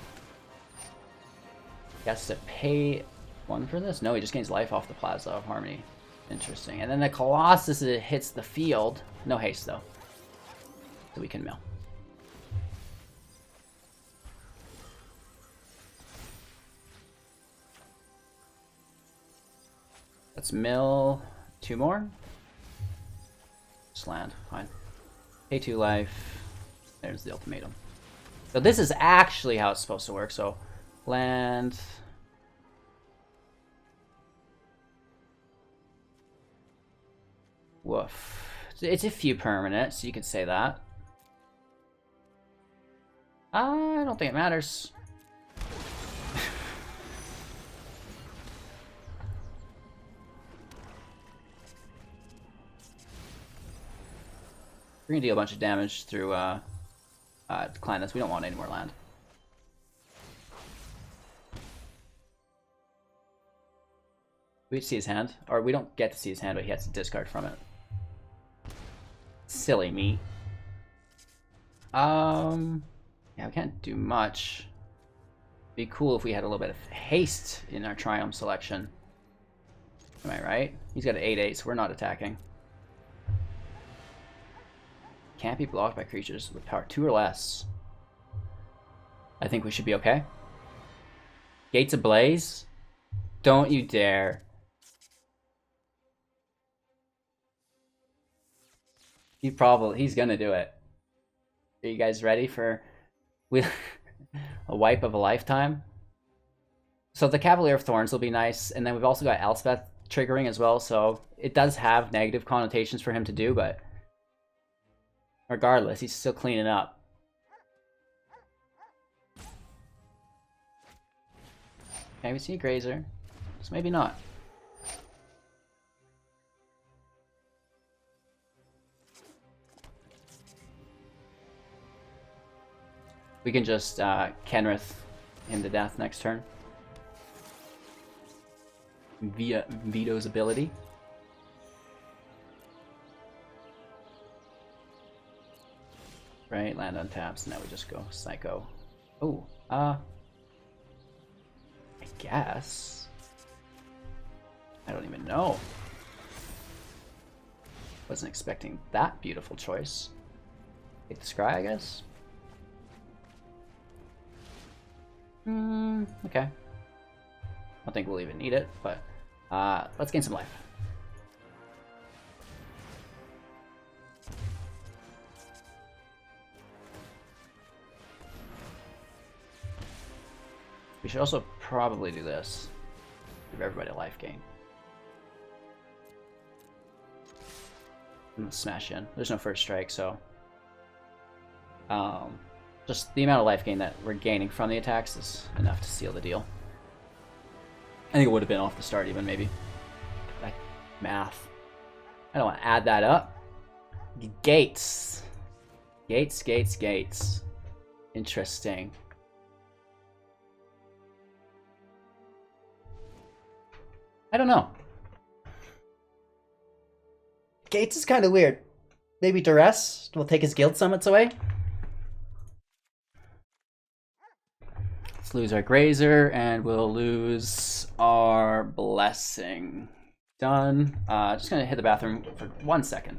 He has to pay 1 for this? No, he just gains life off the Plaza of Harmony. Interesting. And then the Colossus hits the field. No haste though, so we can mill. Let's mill 2 more. Just land, fine. Pay 2 life. There's the ultimatum. So this is actually how it's supposed to work. So land. Woof. It's a few permanent, so you could say that. I don't think it matters. We're gonna deal a bunch of damage through decline this. We don't want any more land. We see his hand, or we don't get to see his hand, but he has to discard from it. Silly me. Yeah, we can't do much. Be cool if we had a little bit of haste in our Triome selection. Am I right? He's got an 8/8, so we're not attacking. Can't be blocked by creatures with power 2 or less. I think we should be okay. Gates ablaze? Don't you dare. He's gonna do it. Are you guys ready for a wipe of a lifetime? So the Cavalier of Thorns will be nice, and then we've also got Elspeth triggering as well, so it does have negative connotations for him to do, but regardless, he's still cleaning up. Okay, we see a Grazer. So maybe not. We can just Kenrith him to death next turn. Via Vito's ability. Right, land on taps, now we just go Psycho. Oh, I guess. I don't even know. Wasn't expecting that beautiful choice. Take the Scry, I guess. Okay. I don't think we'll even need it, but let's gain some life. We should also probably do this. Give everybody a life gain. I'm gonna smash in. There's no first strike, so Just the amount of life gain that we're gaining from the attacks is enough to seal the deal. I think it would have been off the start even, maybe. Like, math. I don't want to add that up. Gates. Gates, gates, gates. Interesting. I don't know. Gates is kind of weird. Maybe Duress will take his guild summits away. Let's lose our Grazer, and we'll lose our Blessing. Done. Just gonna hit the bathroom for 1 second.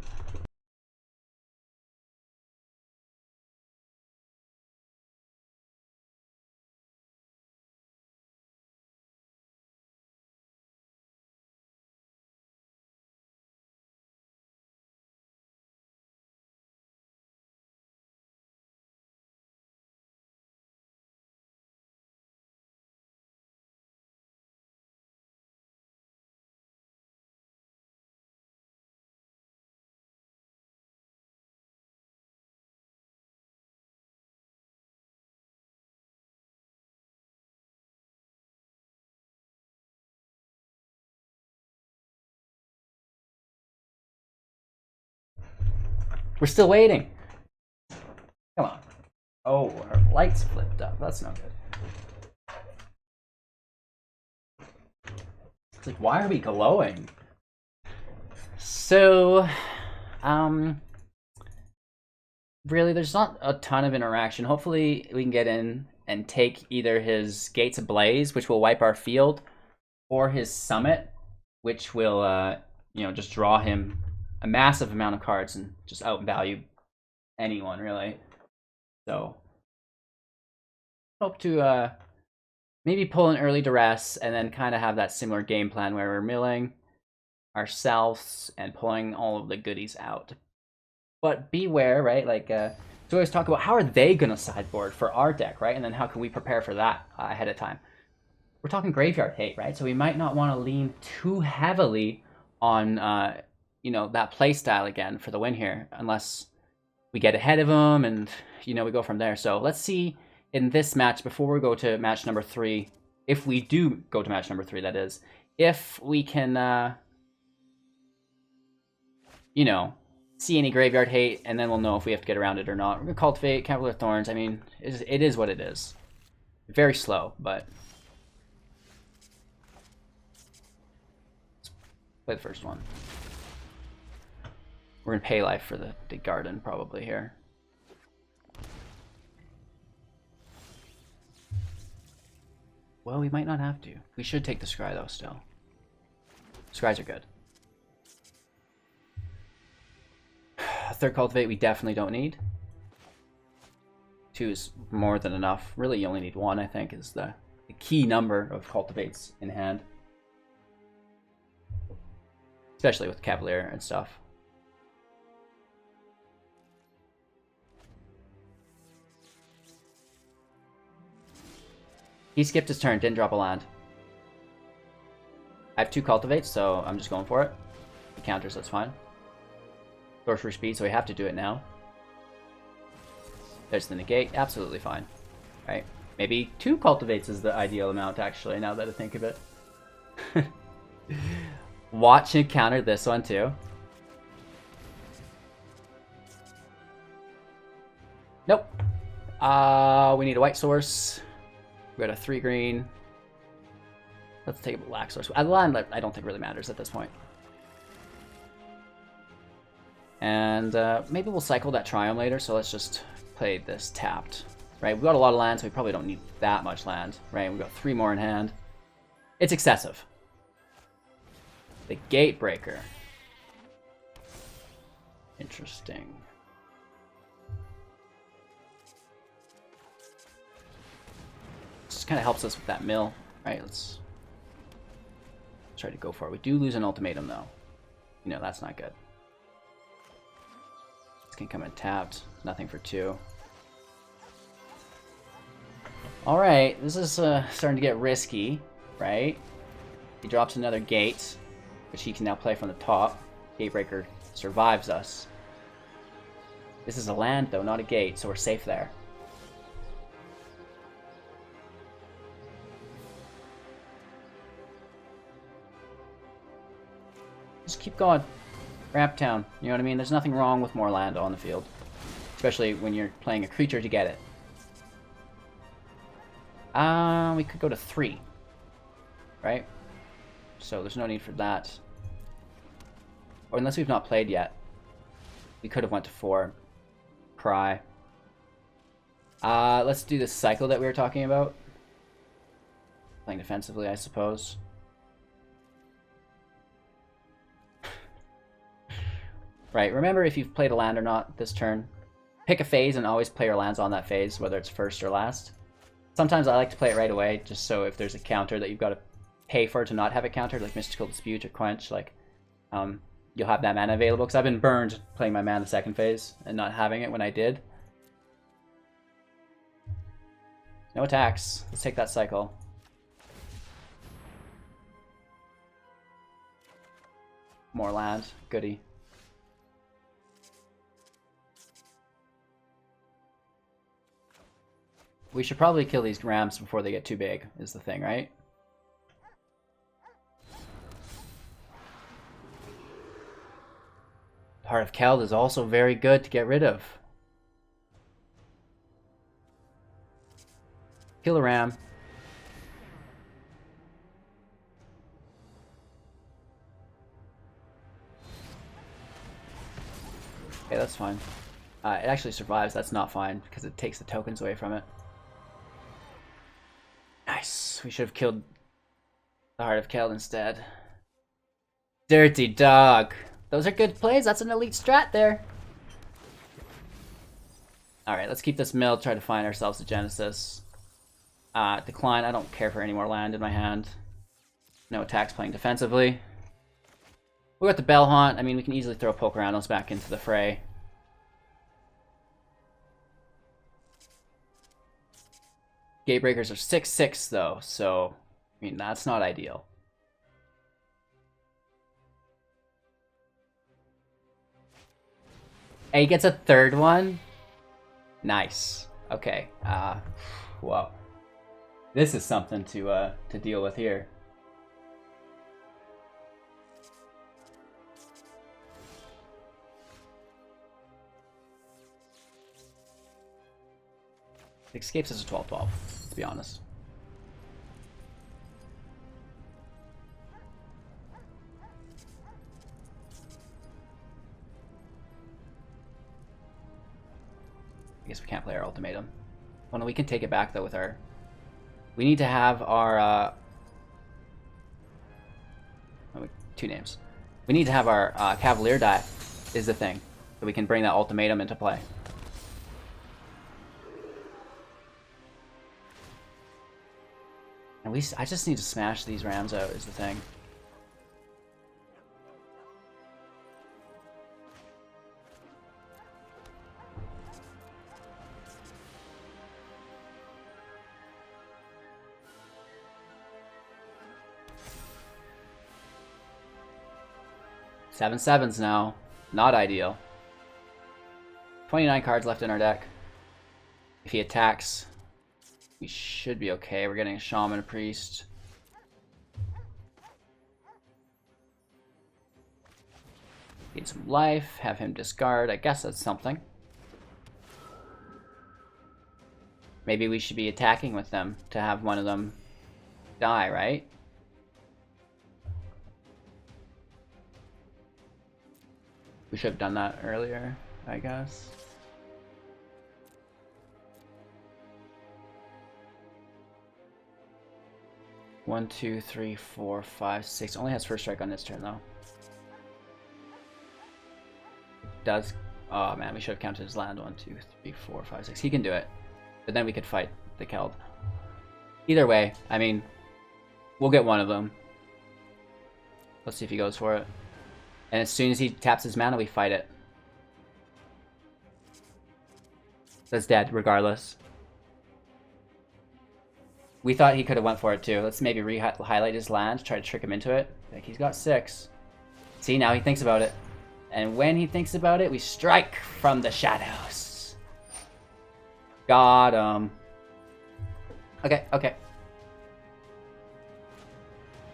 We're still waiting. Come on. Oh, our lights flipped up. That's not good. It's like, why are we glowing? So, really, there's not a ton of interaction. Hopefully, we can get in and take either his Gates Ablaze, which will wipe our field, or his Summit, which will, you know, just draw him a massive amount of cards and just outvalue anyone, really. So, hope to maybe pull an early Duress and then kind of have that similar game plan where we're milling ourselves and pulling all of the goodies out. But beware, right? Like, so we always talk about how are they going to sideboard for our deck, right? And then how can we prepare for that ahead of time? We're talking graveyard hate, right? So we might not want to lean too heavily on you know, that play style again for the win here, unless we get ahead of them and, you know, we go from there. So let's see in this match, before we go to match number 3, if we do go to match number 3, that is, if we can, you know, see any graveyard hate, and then we'll know if we have to get around it or not. We're going to Cultivate, Cavalier of Thorns. I mean, it is what it is. Very slow, but let's play the first one. We're going to pay life for the garden, probably, here. Well, we might not have to. We should take the Scry, though, still. Scries are good. A third Cultivate we definitely don't need. 2 is more than enough. Really, you only need 1, I think, is the key number of Cultivates in hand. Especially with Cavalier and stuff. He skipped his turn, didn't drop a land. I have 2 Cultivates, so I'm just going for it. He counters, that's fine. Sorcery speed, so we have to do it now. There's the negate, absolutely fine. Right? Maybe 2 Cultivates is the ideal amount, actually, now that I think of it. Watch him counter this one, too. Nope. We need a white source. We got a 3 green. Let's take a black source. The land I don't think really matters at this point. And maybe we'll cycle that Triome later, so let's just play this tapped. Right, we've got a lot of land, so we probably don't need that much land. Right, we've got 3 more in hand. It's excessive. The Gatebreaker. Interesting. Just kind of helps us with that mill, right? Let's try to go for it. We do lose an ultimatum, though. You know, that's not good. This can come in tapped. Nothing for 2. All right, this is starting to get risky, right? He drops another gate, which he can now play from the top. Gatebreaker survives us. This is a land, though, not a gate, so we're safe there. Just keep going. Ramp town. You know what I mean? There's nothing wrong with more land on the field. Especially when you're playing a creature to get it. We could go to 3. Right? So there's no need for that. Or unless we've not played yet. We could have went to 4. Cry. Let's do the cycle that we were talking about. Playing defensively, I suppose. Right, remember if you've played a land or not this turn. Pick a phase and always play your lands on that phase, whether it's first or last. Sometimes I like to play it right away, just so if there's a counter that you've got to pay for to not have it countered, like Mystical Dispute or Quench, like, you'll have that mana available. Because I've been burned playing my mana the second phase and not having it when I did. No attacks. Let's take that cycle. More land. Goody. We should probably kill these rams before they get too big, is the thing, right? Heart of Keld is also very good to get rid of. Kill a ram. Okay, that's fine. It actually survives. That's not fine, because it takes the tokens away from it. Nice. We should have killed the Heart of Keld instead. Dirty dog. Those are good plays. That's an elite strat there. Alright, let's keep this mill. Try to find ourselves a Genesis. Decline. I don't care for any more land in my hand. No attacks playing defensively. We got the Bell-Haunt. I mean, we can easily throw Pokeranos back into the fray. Gatebreakers are 6/6 though, so I mean that's not ideal. Hey, he gets a third one. Nice. Okay. Whoa. This is something to deal with here. Escapes as a 12/12, to be honest. I guess we can't play our ultimatum. Well, no, we can take it back though with our... We need to have our... two names. We need to have our Cavalier die, is the thing. So we can bring that ultimatum into play. At least I just need to smash these rams out is the thing. Seven sevens now. Not ideal. 29 cards left in our deck. If he attacks, we should be okay. We're getting a Shaman, a Priest. Need some life. Have him discard. I guess that's something. Maybe we should be attacking with them to have one of them die, right? We should have done that earlier, I guess. One, two, three, four, five, six. Only has first strike on this turn though. Does. Oh man, we should have counted his land. 1, 2, 3, 4, 5, 6. He can do it. But then we could fight the Keld. Either way, I mean, we'll get one of them. Let's see if he goes for it. And as soon as he taps his mana, we fight it. That's dead, regardless. We thought he could have went for it too. Let's maybe re-highlight his land, try to trick him into it. Like, he's got 6. See, now he thinks about it. And when he thinks about it, we strike from the shadows. Got him. Okay, okay.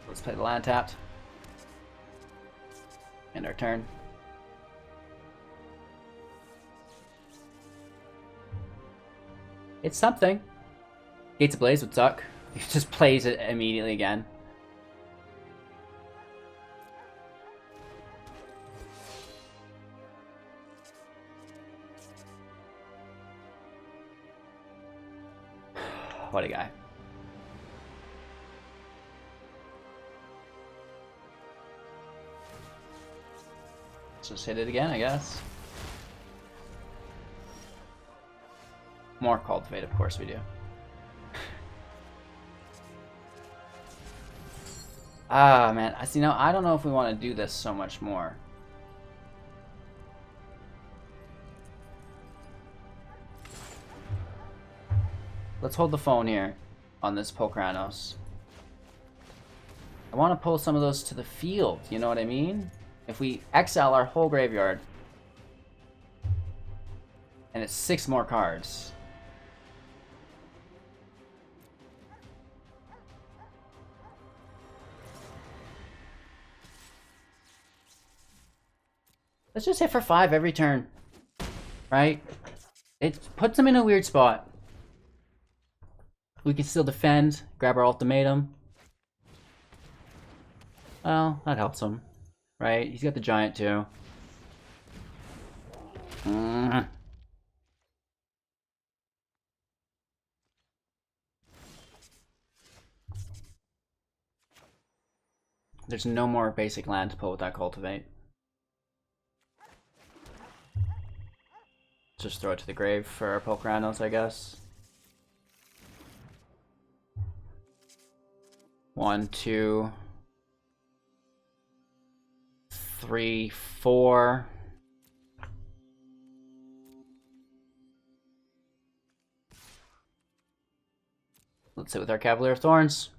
Let's play the land tapped. End our turn. It's something. Gates of Blaze would suck. He just plays it immediately again. What a guy. Let's just hit it again, I guess. More Cultivate, of course we do. Ah, man. You know, I don't know if we want to do this so much more. Let's hold the phone here on this Pokranos. I want to pull some of those to the field, you know what I mean? If we exile our whole graveyard, and it's 6 more cards. Let's just hit for 5 every turn, right? It puts them in a weird spot. We can still defend, grab our ultimatum. Well, that helps him, right? He's got the giant too. There's no more basic land to pull with that Cultivate. Just throw it to the grave for our Pokranos, I guess. 1, 2, 3, 4. Let's sit with our Cavalier of Thorns.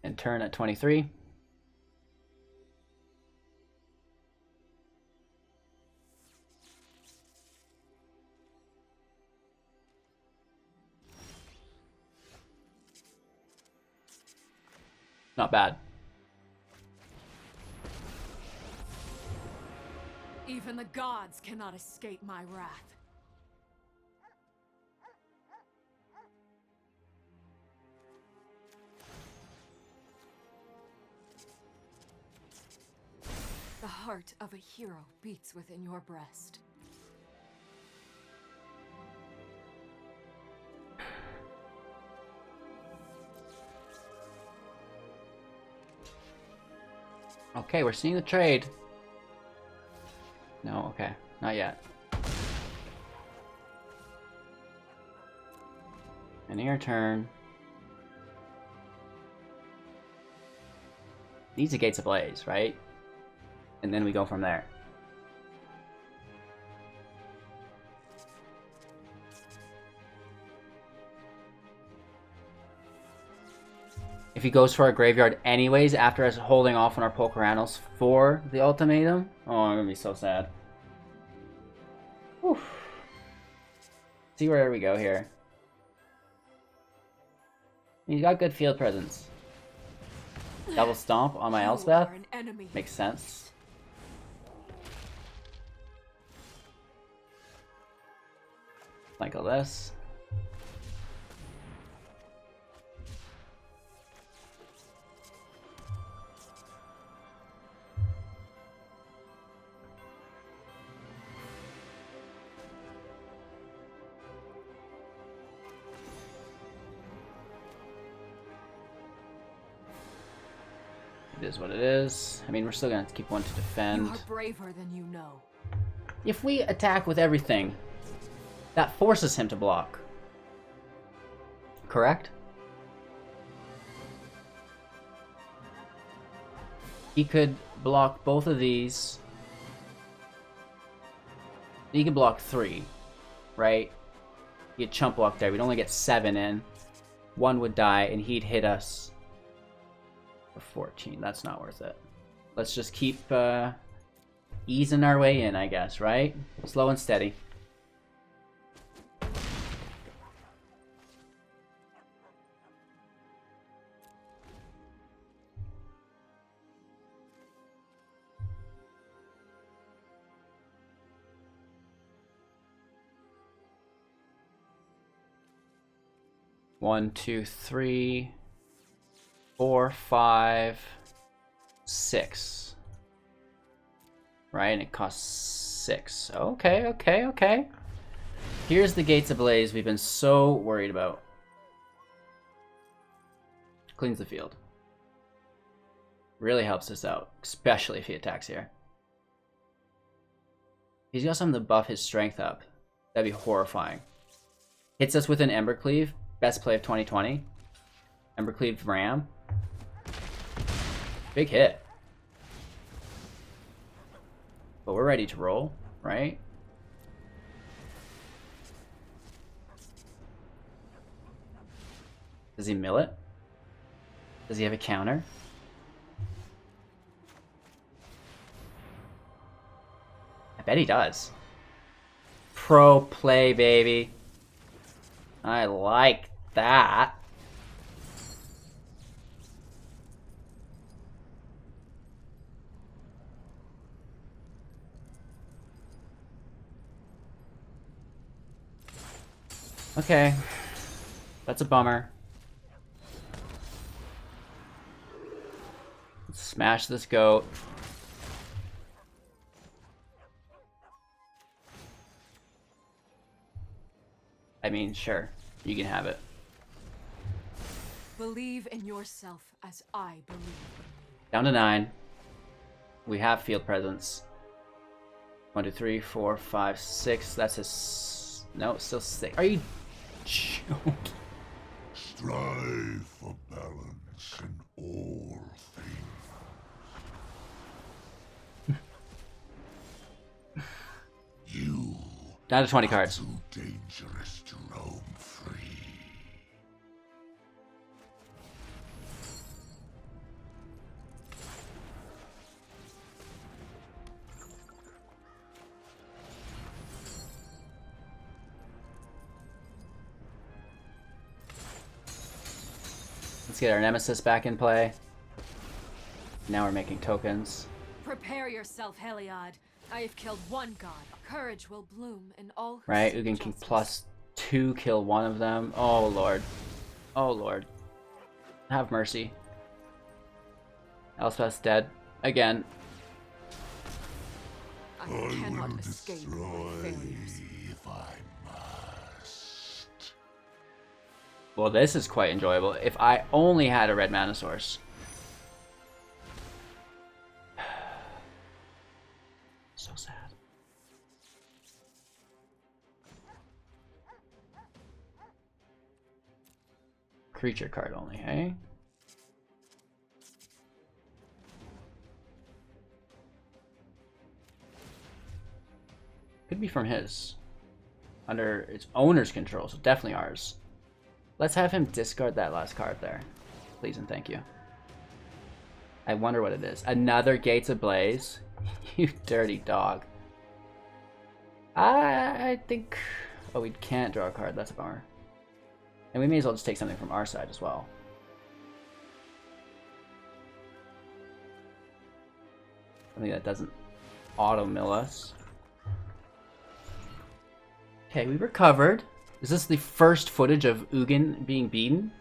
And turn at 23. Not bad. Even the gods cannot escape my wrath. The heart of a hero beats within your breast. Okay, we're seeing the trade. No, okay, not yet. Ending our turn. These are Gates of Blaze, right? And then we go from there. If he goes for a graveyard anyways after us holding off on our Pokranos for the ultimatum, oh, I'm gonna be so sad. Whew. See where we go here. He's got good field presence. Double stomp on my Elspeth makes sense. Cycle this. It is what it is. I mean, we're still gonna have to keep one to defend. You are braver than you know. If we attack with everything, that forces him to block. Correct? He could block both of these. He could block 3, right? He could chump block there. We'd only get 7 in. 1 would die, and he'd hit us for 14. That's not worth it. Let's just keep easing our way in, I guess, right? Slow and steady. 1, 2, 3, 4, 5, 6. Right, and it costs 6. Okay, okay, okay. Here's the Gates Ablaze we've been so worried about. Cleans the field. Really helps us out, especially if he attacks here. He's got something to buff his strength up. That'd be horrifying. Hits us with an Embercleave. Best play of 2020. Embercleave Ram. Big hit. But we're ready to roll, right? Does he mill it? Does he have a counter? I bet he does. Pro play, baby. I like that. Okay. That's a bummer. Let's smash this goat. I mean, sure. You can have it. Believe in yourself as I believe. Down to 9. We have field presence. 1, 2, 3, 4, 5, 6. That's his... No, still 6. Are you joking? Strive for balance in all things. You Down to 20 cards. too dangerous to roam free. Let's get our Nemesis back in play. Now we're making tokens. Prepare yourself, Heliod. I have killed one god. Courage will bloom in all who Right, seek Ugin can justice. +2 kill one of them. Oh lord. Oh lord. Have mercy. Elspeth's dead. Again. I I cannot will escape my destroy failures. if I must. Well, this is quite enjoyable. If I only had a red mana source. So sad. Creature card only, hey? Could be from his. Under its owner's control, so definitely ours. Let's have him discard that last card there. Please and thank you. I wonder what it is. Another Gates Ablaze? You dirty dog. I think... Oh, we can't draw a card. That's a bummer. And we may as well just take something from our side as well. Something that doesn't auto-mill us. Okay, we recovered. Is this the first footage of Ugin being beaten?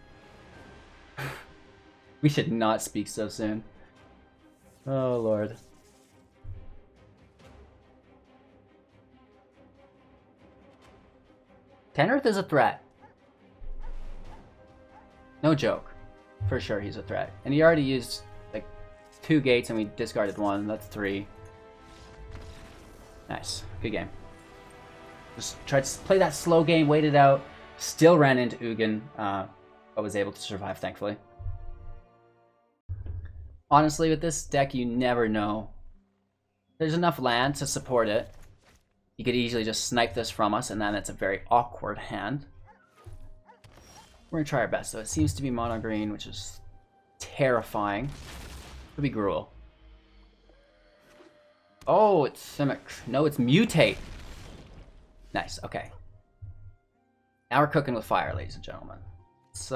We should not speak so soon. Oh, Lord. Kenrith is a threat. No joke. For sure he's a threat. And he already used, like, 2 gates and we discarded 1. That's 3. Nice. Good game. Just tried to play that slow game, waited out, still ran into Ugin, but was able to survive, thankfully. Honestly, with this deck, you never know. There's enough land to support it. You could easily just snipe this from us, and then it's a very awkward hand. We're going to try our best, though. It seems to be mono green, which is terrifying. Could be Gruul. Oh, it's Simic. No, it's Mutate. Nice, okay. Now we're cooking with fire, ladies and gentlemen. Let's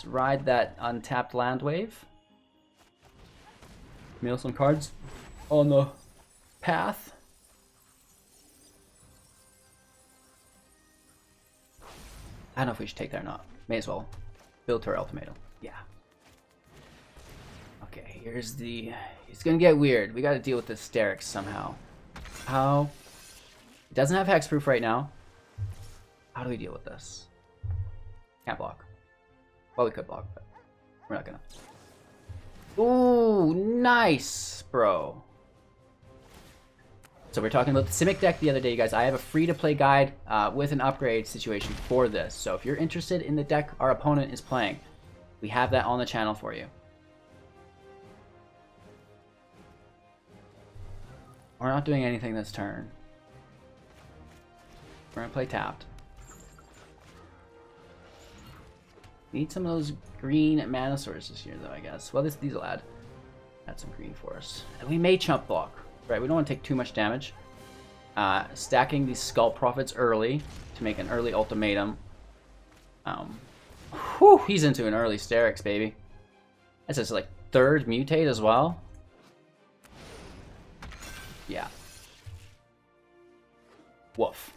ride that untapped land wave. Mill some cards on the path. I don't know if we should take that or not. May as well. Build to our ultimatum. Yeah. Okay, here's the... It's gonna get weird. We gotta deal with this Sterix somehow. How? It doesn't have hexproof right now. How do we deal with this? Can't block. Well, we could block, but we're not gonna. Ooh, nice, bro. So we're talking about the Simic deck the other day, you guys. I have a free-to-play guide with an upgrade situation for this. So if you're interested in the deck our opponent is playing, we have that on the channel for you. We're not doing anything this turn. We're gonna play tapped. Need some of those green mana sources here, though, I guess. Well, these will add some green for us. And we may chump block. Right, we don't want to take too much damage. Stacking these Skull Prophets early to make an early ultimatum. Whew, he's into an early Sterix, baby. That's his, like, third mutate as well. Yeah. Woof.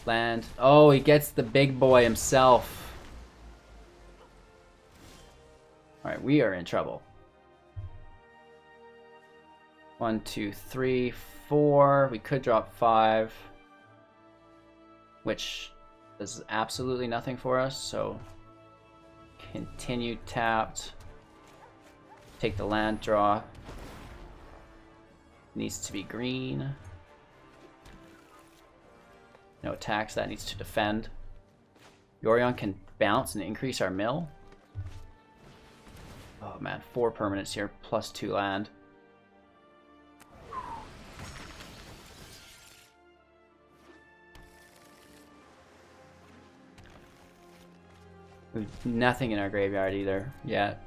Land. Oh, he gets the big boy himself. Alright, we are in trouble. 1, 2, 3, 4. We could drop 5. Which does absolutely nothing for us, so continue tapped. Take the land draw. Needs to be green. No attacks, that needs to defend. Yorion can bounce and increase our mill. Oh man, 4 permanents here, plus 2 land. Nothing in our graveyard either yet.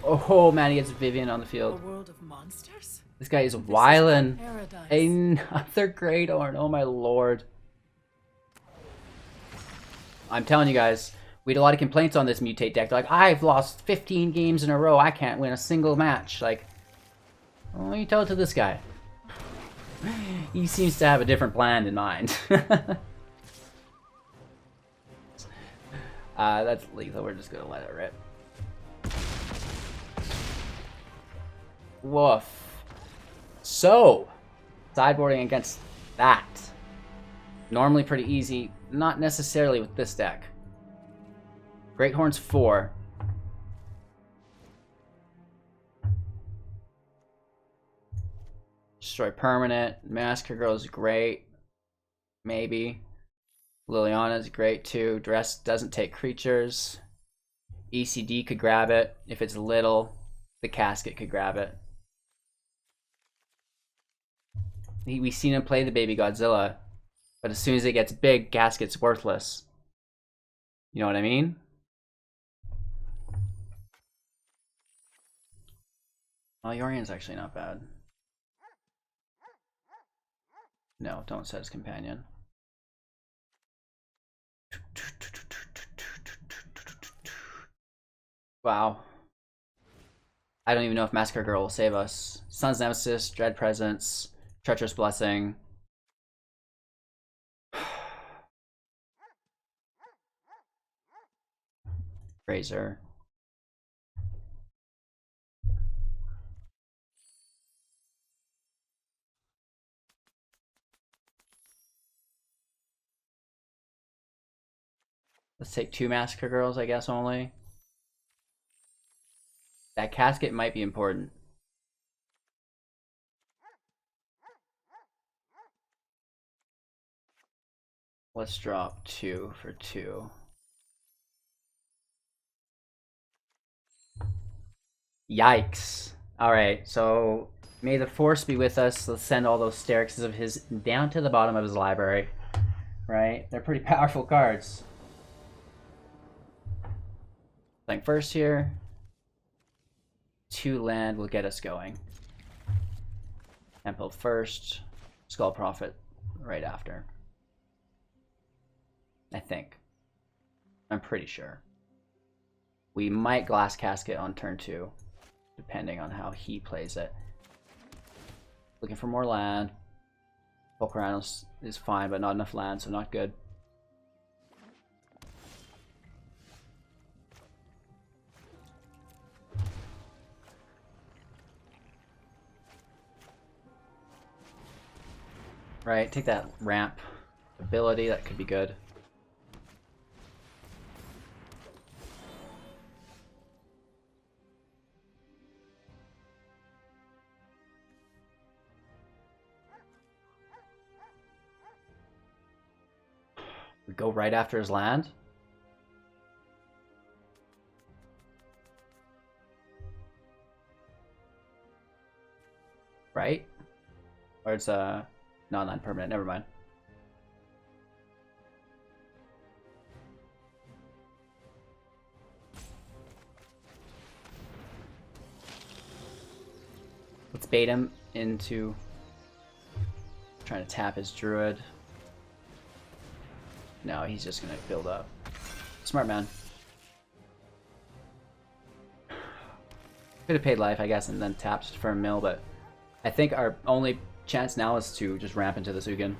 Oh man, he gets Vivian on the field. A world of monsters? This guy is wildin'. Paradise. Another Great Orn, oh my lord. I'm telling you guys, we had a lot of complaints on this mutate deck. They're like, I've lost 15 games in a row, I can't win a single match. Like, well, you tell it to this guy. He seems to have a different plan in mind. That's lethal, we're just gonna let it rip. Woof. So, sideboarding against that. Normally pretty easy, not necessarily with this deck. Great Horns 4. Destroy permanent. Massacre Girl is great. Maybe. Liliana is great too. Dress doesn't take creatures. ECD could grab it. If it's little, the casket could grab it. We've seen him play the baby Godzilla, but as soon as it gets big, casket's worthless. You know what I mean? Well, Yorion's actually not bad. No, don't set his companion. Wow. I don't even know if Massacre Girl will save us. Sun's Nemesis, Dread Presence, Treacherous Blessing. Grazer. Let's take 2 Massacre Girls, I guess, only. That casket might be important. Let's drop 2 for 2. Yikes. Alright, so may the force be with us. Let's send all those Sterixes of his down to the bottom of his library. Right? They're pretty powerful cards. Playing first here. 2 land will get us going. Temple first. Skull Prophet right after. I think. I'm pretty sure. We might Glass Casket on turn 2, depending on how he plays it. Looking for more land. Volcaranos is fine, but not enough land, so not good. Right, take that ramp ability, that could be good. We go right after his land. Right? Or it's a non-land permanent, never mind. Let's bait him into trying to tap his druid. No, he's just gonna build up. Smart man. Could have paid life, I guess, and then tapped for a mill, but I think our only chance now is to just ramp into this Ugin.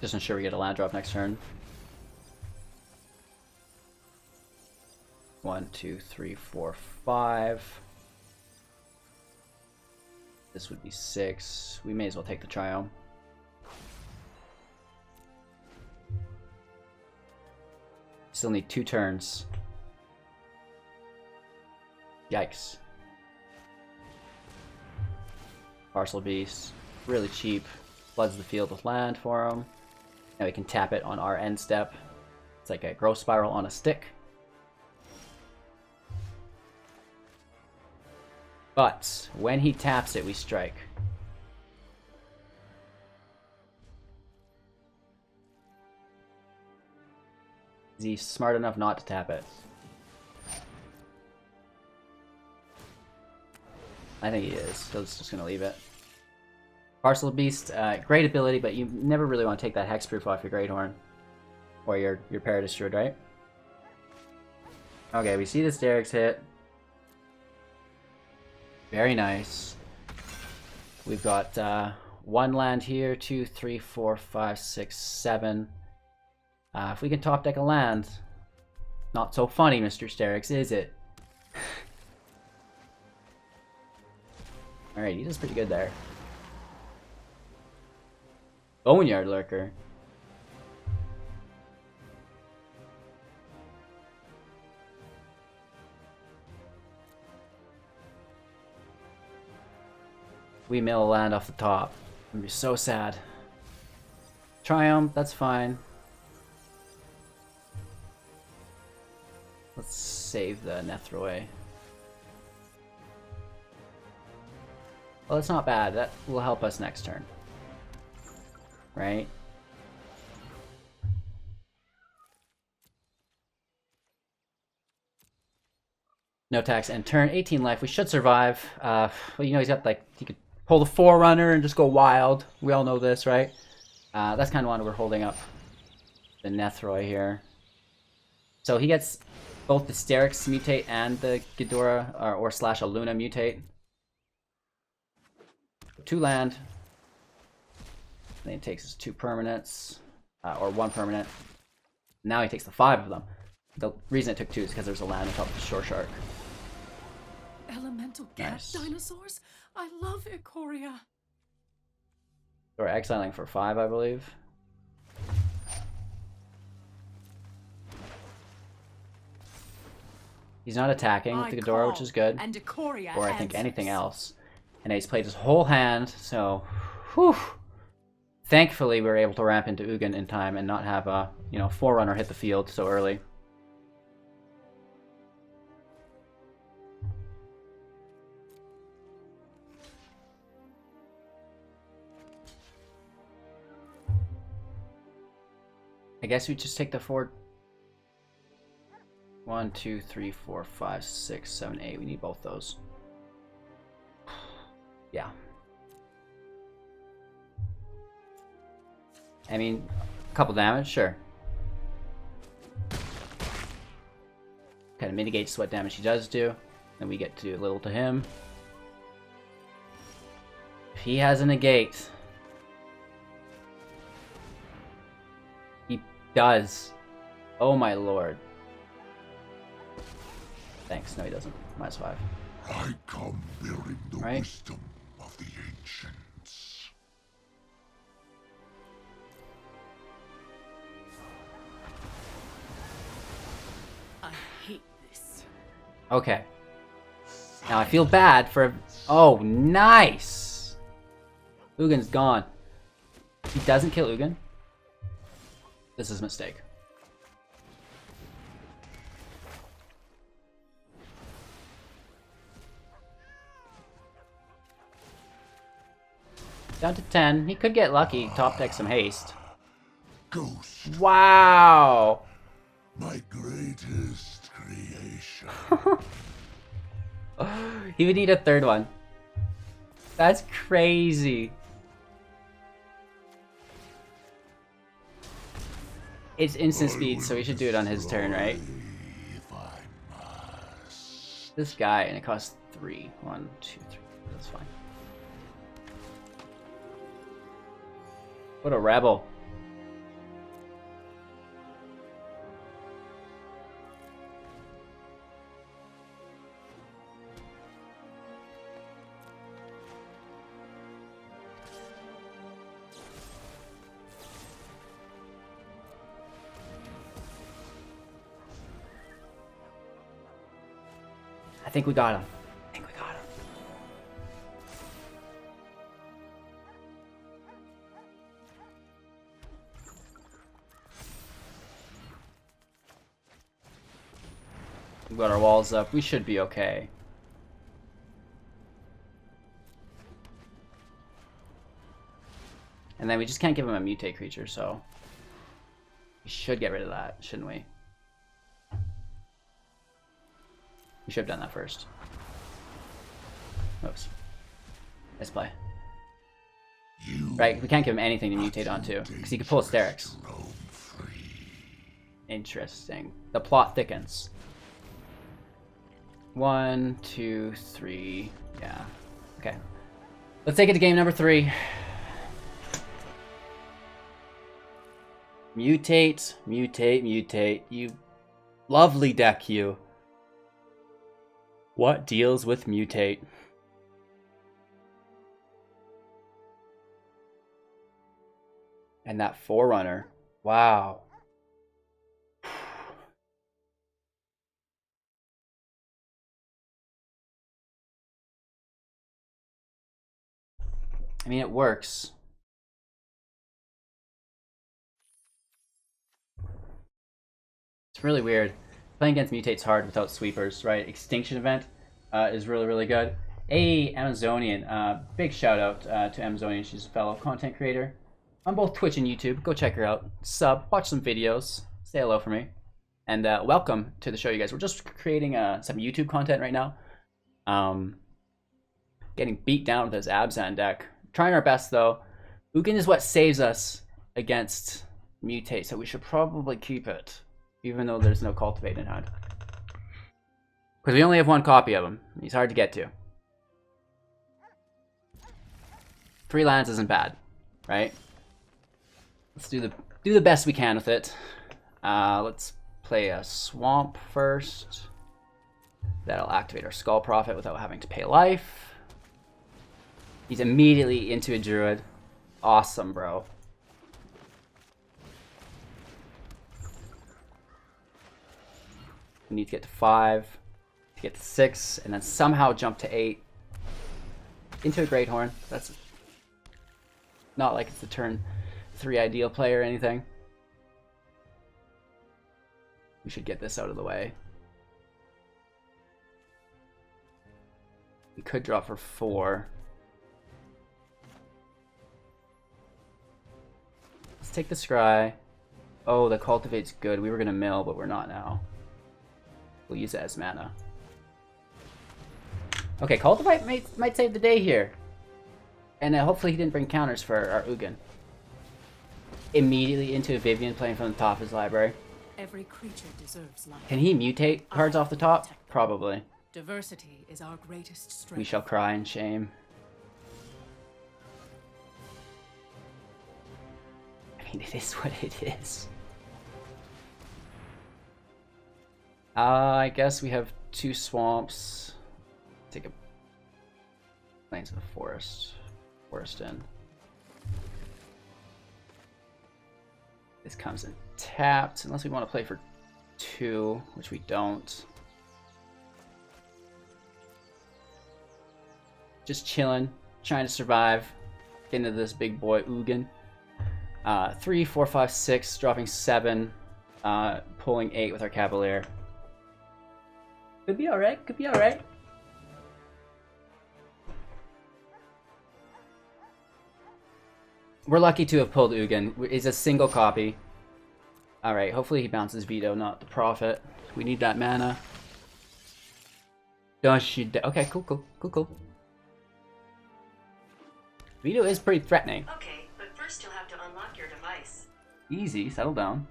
Just ensure we get a land drop next turn. 1, 2, 3, 4, 5. This would be 6. We may as well take the Triome. Still need 2 turns. Yikes. Parcel Beast. Really cheap. Floods the field with land for him. Now we can tap it on our end step. It's like a growth spiral on a stick. But when he taps it, we strike. Is he smart enough not to tap it? I think he is, so it's just going to leave it. Parcel Beast, great ability, but you never really want to take that Hexproof off your Great Horn. Or your Paradise Druid, right? Okay, we see the Sterix hit. Very nice. We've got 1 land here, 2, 3, 4, 5, 6, 7. If we can top deck a land, not so funny, Mr. Sterix, is it? Alright, he does pretty good there. Boneyard Lurker. We mill a land off the top. I'm gonna be so sad. Triumph, that's fine. Let's save the Nethroi. Well, it's not bad. That will help us next turn. Right? No tax and turn. 18 life. We should survive. Well, you know, he's got like, he could pull the Forerunner and just go wild. We all know this, right? That's kind of why we're holding up the Nethroi here. So he gets both the Sterix mutate and the Ghidorah or slash a Luna mutate. 2 land. Then he takes his 2 permanents, or 1 permanent. Now he takes the 5 of them. The reason it took 2 is because there's a land on top of the Shore Shark. Elemental cat dinosaurs? I love Ikoria. We're exiling for 5, I believe. He's not attacking with the Ghidorah, which is good. And Ikoria or I think anything else. And he's played his whole hand, so whew. Thankfully we were able to ramp into Ugin in time and not have a, you know, Forerunner hit the field so early. I guess we just take the 4. 1, 2, 3, 4, 5, 6, 7, 8. We need both those. Yeah. I mean, a couple damage, sure. Kind of mitigates what damage he does do. Then we get to do a little to him. If he has a negate, does. Oh my lord. Thanks. No, he doesn't. -5. I come bearing the Right. wisdom of the ancients. I hate this. Okay. Now I feel bad for... Oh, nice! Ugin's gone. He doesn't kill Ugin. This is a mistake. Down to 10. He could get lucky. Top deck some haste. Ghost, Wow! my greatest creation. He would need a third one. That's crazy. It's instant speed, so we should do it on his turn, right? If I must. This guy, and it costs 3. 1, 2, 3. That's fine. What a rebel. I think we got him. I think we got him. We've got our walls up. We should be okay. And then we just can't give him a mutate creature, so we should get rid of that, shouldn't we? We should have done that first. Oops. Nice play. You Right, we can't give him anything to mutate onto, because he could pull Asterix. roam free. Interesting. The plot thickens. 1, 2, 3. Yeah. Okay. Let's take it to game number 3. Mutate, mutate, mutate. You lovely deck, you. What deals with mutate? And that Forerunner. Wow. I mean, it works. It's really weird. Playing against mutate's hard without sweepers, right? Extinction Event is really, really good. Hey, Amazonian. Big shout out to Amazonian. She's a fellow content creator on both Twitch and YouTube. Go check her out. Sub, watch some videos. Say hello for me. And welcome to the show, you guys. We're just creating some YouTube content right now. Getting beat down with this Abzan deck. Trying our best, though. Ugin is what saves us against mutate, so we should probably keep it. Even though there's no Cultivate in hand. Because we only have 1 copy of him. He's hard to get to. 3 lands isn't bad, right? Let's do the best we can with it. Let's play a Swamp first. That'll activate our Skull Prophet without having to pay life. He's immediately into a Druid. Awesome, bro. We need to get to 5, to get to 6, and then somehow jump to 8. Into a Great Horn. That's not like it's the turn 3 ideal play or anything. We should get this out of the way. We could draw for 4. Let's take the Scry. Oh, the Cultivate's good. We were going to mill, but we're not now. We'll use it as mana. Okay, Cultivate might save the day here. And hopefully he didn't bring counters for our Ugin. Immediately into a Vivian playing from the top of his library. Every creature deserves life. Can he mutate cards off the top? Probably. Diversity is our greatest strength. We shall cry in shame. I mean, it is what it is. I guess we have 2 swamps. Take a Plains of the Forest. Forest in. This comes in tapped, unless we want to play for 2, which we don't. Just chilling, trying to survive. Get into this big boy Ugin. 3, 4, 5, 6, dropping 7, pulling 8 with our Cavalier. Could be alright, could be alright. We're lucky to have pulled Ugin. It's a single copy. Alright, hopefully he bounces Veto, not the Prophet. We need that mana. Okay, cool. Veto is pretty threatening. Okay, but first you'll have to unlock your device. Easy, settle down.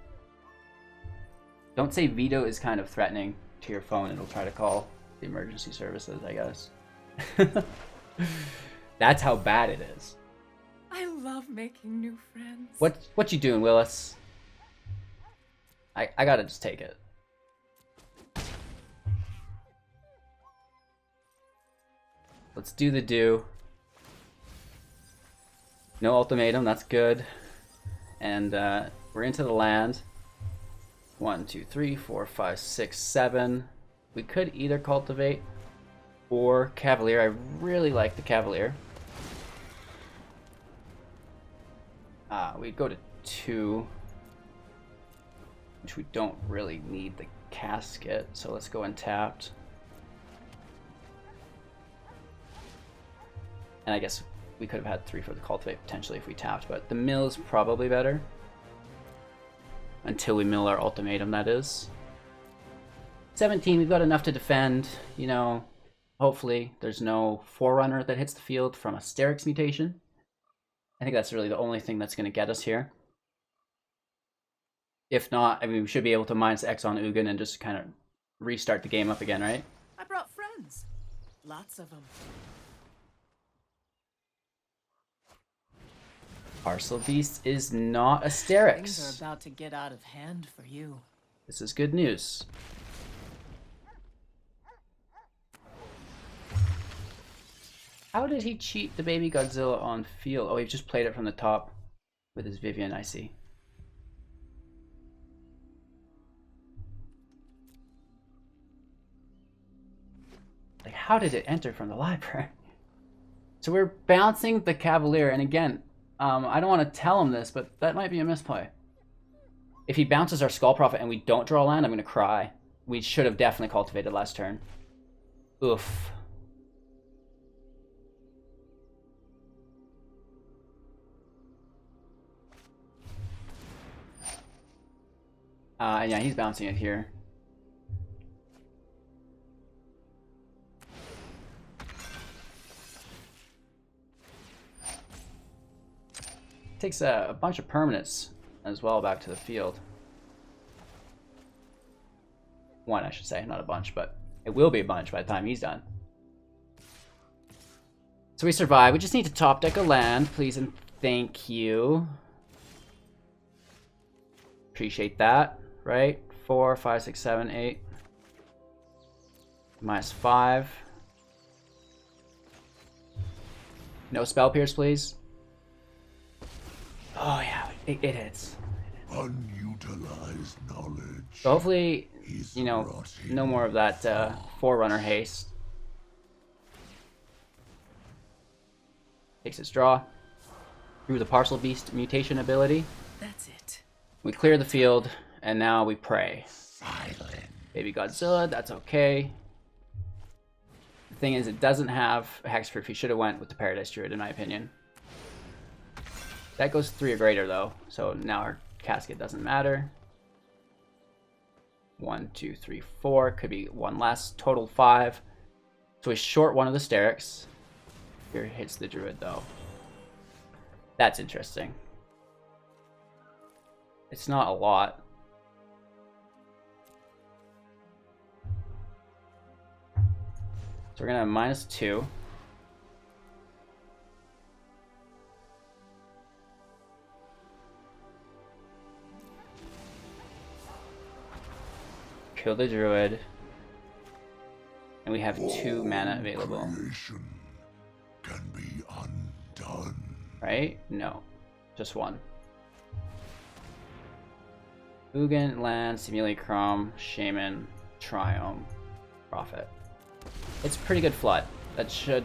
Don't say Veto is kind of threatening to your phone. It'll try to call the emergency services, I guess. That's how bad it is. I love making new friends. What you doing, Willis? I gotta just take it. Let's do the do. No ultimatum, that's good. And we're into the land. 1, 2, 3, 4, 5, 6, 7. We could either cultivate or Cavalier. I really like the Cavalier. We'd go to 2, which we don't really need the casket, so let's go untapped. And I guess we could have had 3 for the cultivate potentially if we tapped, but the mill is probably better. Until we mill our ultimatum, that is. 17, we've got enough to defend, you know. Hopefully there's no Forerunner that hits the field from a Sterix mutation. I think that's really the only thing that's going to get us here. If not, I mean, we should be able to -X on Ugin and just kind of restart the game up again, right? I brought friends. Lots of them. Parcel Beast is not a Things Sterix. are about to get out of hand for you. This is good news. How did he cheat the baby Godzilla on field? Oh, he just played it from the top with his Vivian, I see. Like, how did it enter from the library? So we're bouncing the Cavalier, and again, I don't want to tell him this, but that might be a misplay. If he bounces our Skull Prophet and we don't draw land, I'm going to cry. We should have definitely cultivated last turn. Oof. Yeah, he's bouncing it here. Takes a bunch of permanents as well back to the field. 1, I should say, not a bunch, but it will be a bunch by the time he's done. So we survive. We just need to top deck a land, please and thank you. Appreciate that, right? 4, 5, 6, 7, 8. -5. No spell pierce, please. Oh yeah, it hits. Unutilized knowledge. So hopefully, is you know, rotting. no more of that Forerunner haste. Takes its draw. Through the Parcel Beast mutation ability. That's it. We clear the field, and now we pray. Silent. Baby Godzilla, that's okay. The thing is, it doesn't have a hexproof. He should have went with the Paradise Druid, in my opinion. That goes 3 or greater, though, so now our casket doesn't matter. 1, 2, 3, 4. Could be 1 less. Total 5. So we short 1 of the Sterix. Here hits the Druid, though. That's interesting. It's not a lot. So we're gonna have -2. kill the druid. And we have 2 mana available. Creation can be undone. Right? No. Just 1. Ugin, Land, Simulacrum, Shaman, Triome, Prophet. It's pretty good flood. That should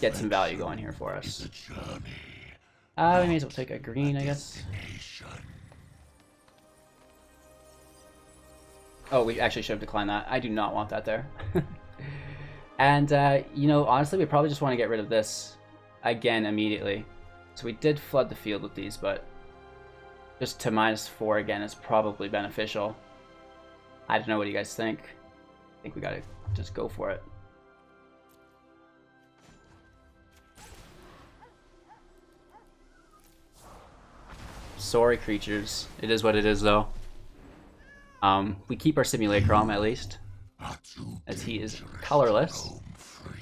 get some value going here for us. It's a journey, We may as well take a green, I guess. destination. Oh, we actually should have declined that. I do not want that there. And, you know, honestly, we probably just want to get rid of this again immediately. So we did flood the field with these, but just to -4 again is probably beneficial. I don't know, what do you guys think? I think we gotta just go for it. Sorry, creatures. It is what it is, though. We keep our Simulacrum, at least, Are too as he is dangerous to colorless. roam free.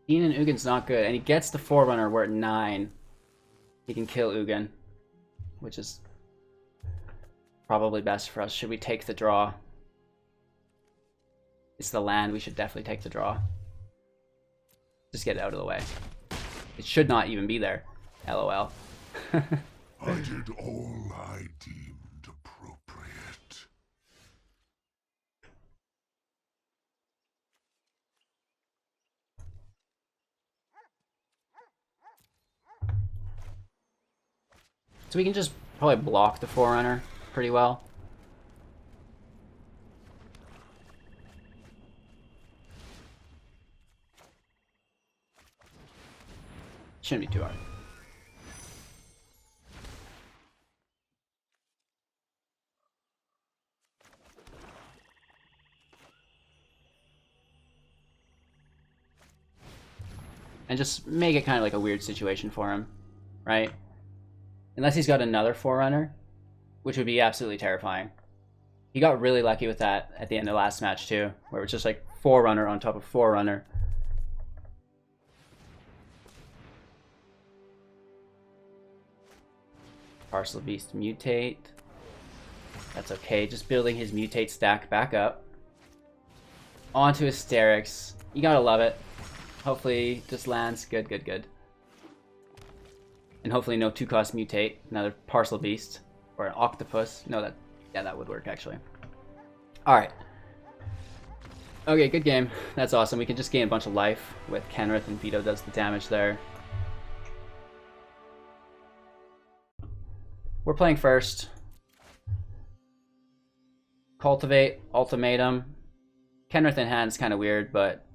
Ian and Ugin's not good, and he gets the Forerunner. We're at 9. He can kill Ugin, which is probably best for us. Should we take the draw? It's the land. We should definitely take the draw. Just get it out of the way. It should not even be there. LOL. I did all I deemed appropriate. So we can just probably block the Forerunner pretty well. Shouldn't be too hard. And just make it kind of like a weird situation for him, right? Unless he's got another Forerunner, which would be absolutely terrifying. He got really lucky with that at the end of the last match too, where it was just like Forerunner on top of Forerunner. Parcel Beast mutate. That's okay, just building his mutate stack back up. Onto Hysterics. You gotta love it. Hopefully just lands. Good, good, good. And hopefully no 2-cost mutate. Another Parcel Beast. Or an Octopus. No, that would work actually. Alright. Okay, good game. That's awesome. We can just gain a bunch of life with Kenrith, and Vito does the damage there. We're playing first. Cultivate, Ultimatum. Kenrith in hand is kind of weird, but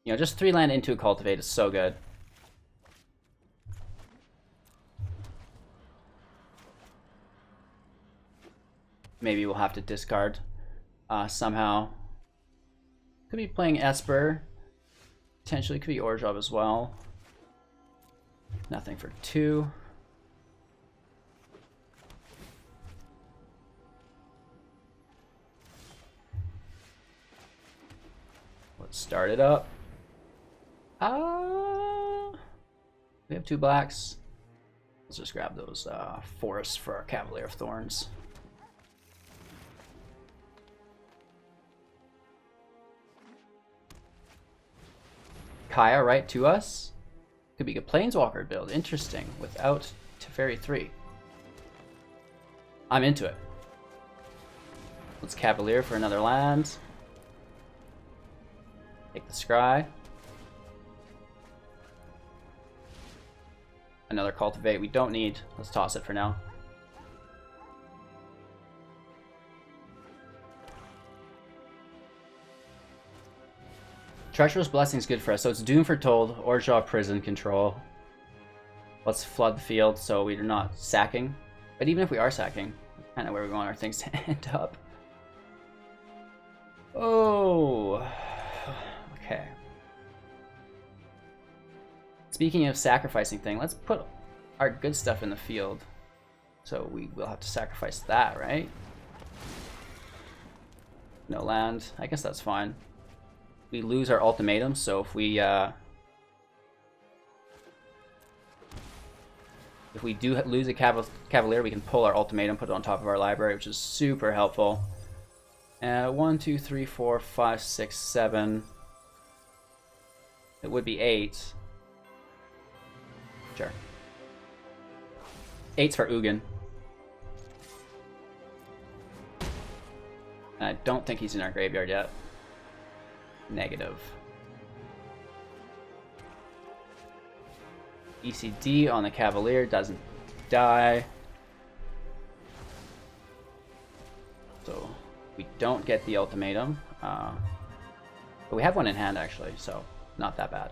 you know, just 3 land into a Cultivate is so good. Maybe we'll have to discard somehow. Could be playing Esper. Potentially could be Orjob as well. Nothing for 2. Let's start it up. We have 2 blacks. Let's just grab those forests for our Cavalier of Thorns. Kaya right to us. Could be a Planeswalker build. Interesting. Without Teferi 3. I'm into it. Let's Cavalier for another land. Take the Scry. Another Cultivate we don't need. Let's toss it for now. Treacherous Blessing is good for us. So it's Doom Foretold, Orjaw Prison Control. Let's flood the field so we're not sacking. But even if we are sacking, that's kind of where we want our things to end up. Oh. Okay. Speaking of sacrificing thing, let's put our good stuff in the field. So we will have to sacrifice that, right? No land. I guess that's fine. We lose our ultimatum, so if we do lose a Cavalier, we can pull our ultimatum, put it on top of our library, which is super helpful. 1, 2, 3, 4, 5, 6, 7. It would be 8. Sure. 8's for Ugin. I don't think he's in our graveyard yet. Negative. ECD on the Cavalier doesn't die. So we don't get the ultimatum. But we have one in hand actually, so not that bad.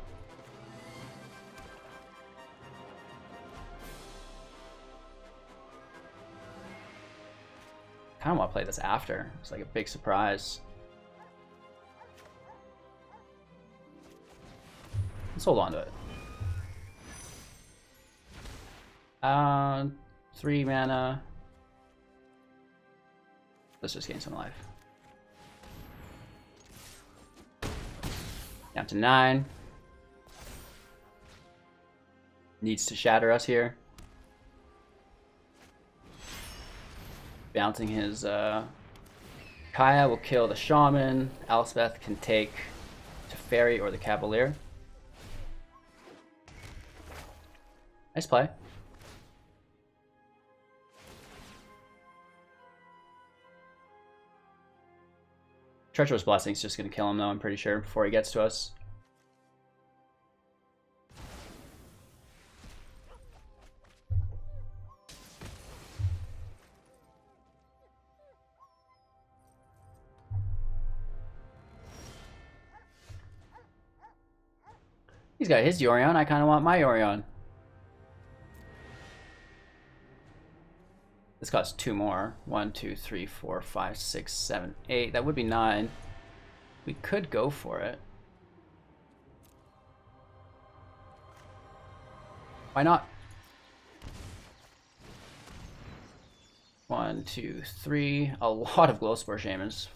I kind of want to play this after. It's like a big surprise. Let's hold on to it. 3 mana. Let's just gain some life. Down to 9. Needs to shatter us here. Bouncing his Kaya will kill the Shaman. Elspeth can take Teferi or the Cavalier. Nice play. Treacherous Blessing's just going to kill him though, I'm pretty sure, before he gets to us. He's got his Yorion. I kind of want my Yorion. This costs 2 more. 1, 2, 3, 4, 5, 6, 7, 8. That would be 9. We could go for it. Why not? 1, 2, 3. A lot of Glowspore Shamans.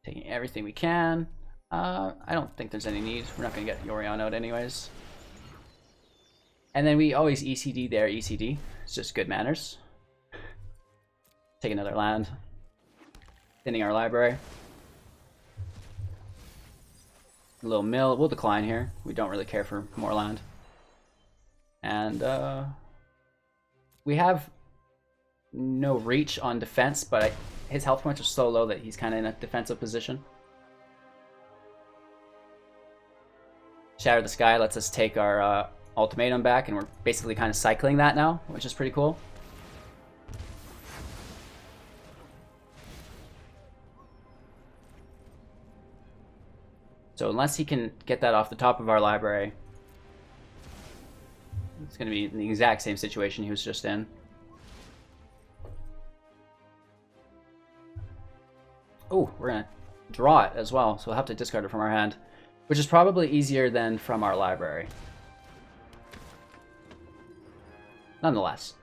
Taking everything we can. I don't think there's any need. We're not going to get Yorion out anyways. And then we always ECD there, ECD. It's just good manners. Take another land. Thinning our library. A little mill. We'll decline here. We don't really care for more land. And we have no reach on defense, but his health points are so low that he's kind of in a defensive position. Shatter the Sky lets us take our ultimatum back, and we're basically kind of cycling that now, which is pretty cool. So unless he can get that off the top of our library, it's going to be in the exact same situation he was just in. Oh, we're going to draw it as well, so we'll have to discard it from our hand, which is probably easier than from our library. Nonetheless,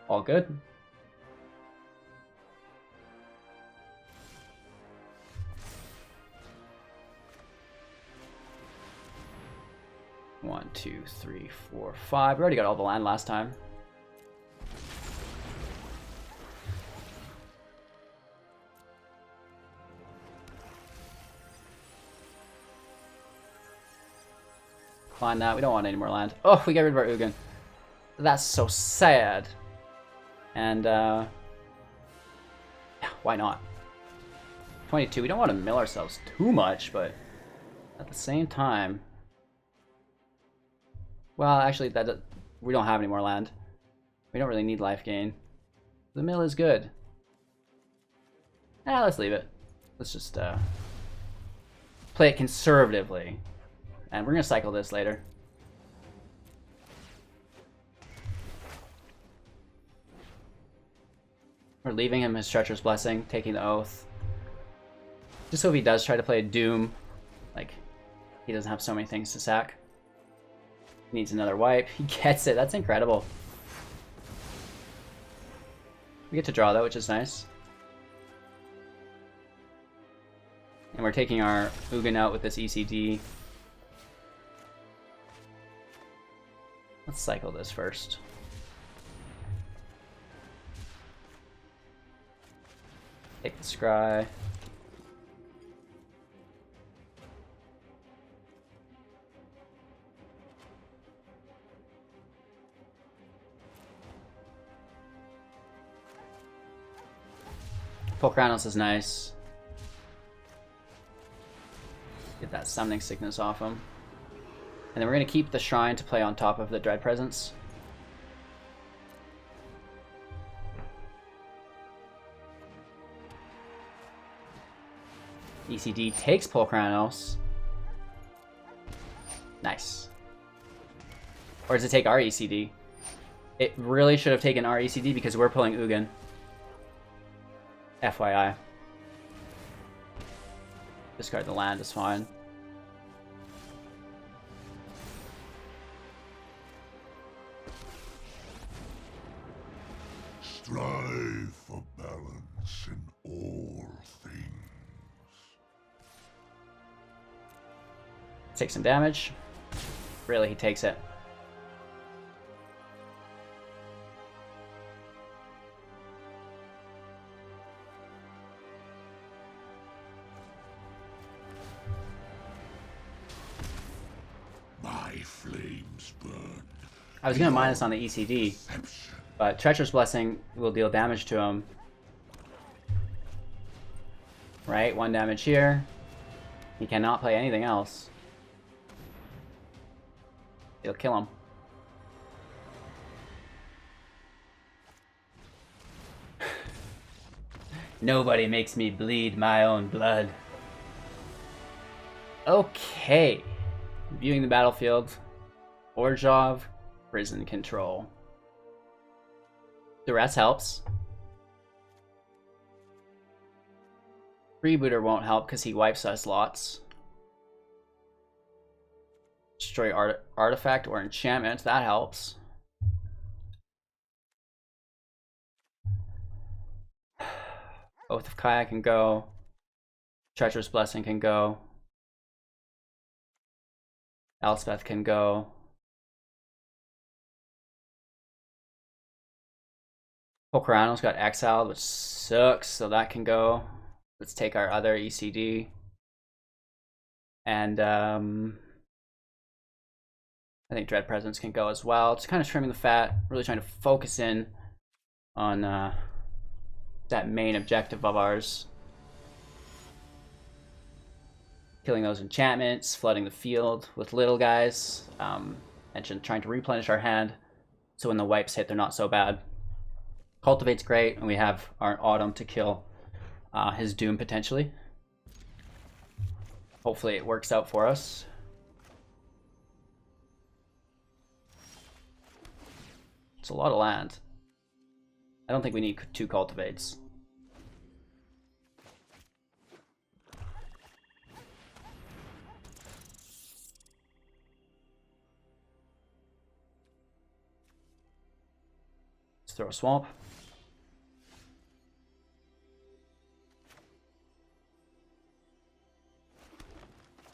all good. One, 2, 3, 4, 5. We already got all the land last time. Fine now, we don't want any more land. Oh, we got rid of our Ugin. That's so sad. And, yeah, why not? 22, we don't want to mill ourselves too much, but at the same time... Well, actually, we don't have any more land. We don't really need life gain. The mill is good. Let's leave it. Let's just play it conservatively. And we're going to cycle this later. We're leaving him his Treacherous Blessing, taking the Oath. Just so if he does try to play a Doom, like, he doesn't have so many things to sack. Needs another wipe. He gets it. That's incredible. We get to draw though, which is nice. And we're taking our Ugin out with this ECD. Let's cycle this first. Take the scry. Pokranos is nice. Get that summoning sickness off him. And then we're going to keep the shrine to play on top of the Dread Presence. ECD takes Pokranos. Nice. Or does it take our ECD? It really should have taken our ECD because we're pulling Ugin. FYI. Discard the land is fine. Strive for balance in all things. Take some damage. Really, he takes it. My flames burn. I was going to minus on the ECD, but Treacherous Blessing will deal damage to him. Right, 1 damage here. He cannot play anything else. It'll kill him. Nobody makes me bleed my own blood. Okay. Viewing the battlefield. Orzhov, prison control. Duress helps. Freebooter won't help because he wipes us lots. Destroy artifact or enchantment, that helps. Oath of Kaya can go. Treacherous Blessing can go. Elspeth can go. Pokranos got exiled, which sucks, so that can go. Let's take our other ECD. And I think Dread Presence can go as well. Just kind of trimming the fat, really trying to focus in on that main objective of ours. Killing those enchantments, flooding the field with little guys, and trying to replenish our hand so when the wipes hit, they're not so bad. Cultivate's great, and we have our Autumn to kill his Doom potentially. Hopefully it works out for us. It's a lot of land. I don't think we need 2 Cultivates. Let's throw a Swamp.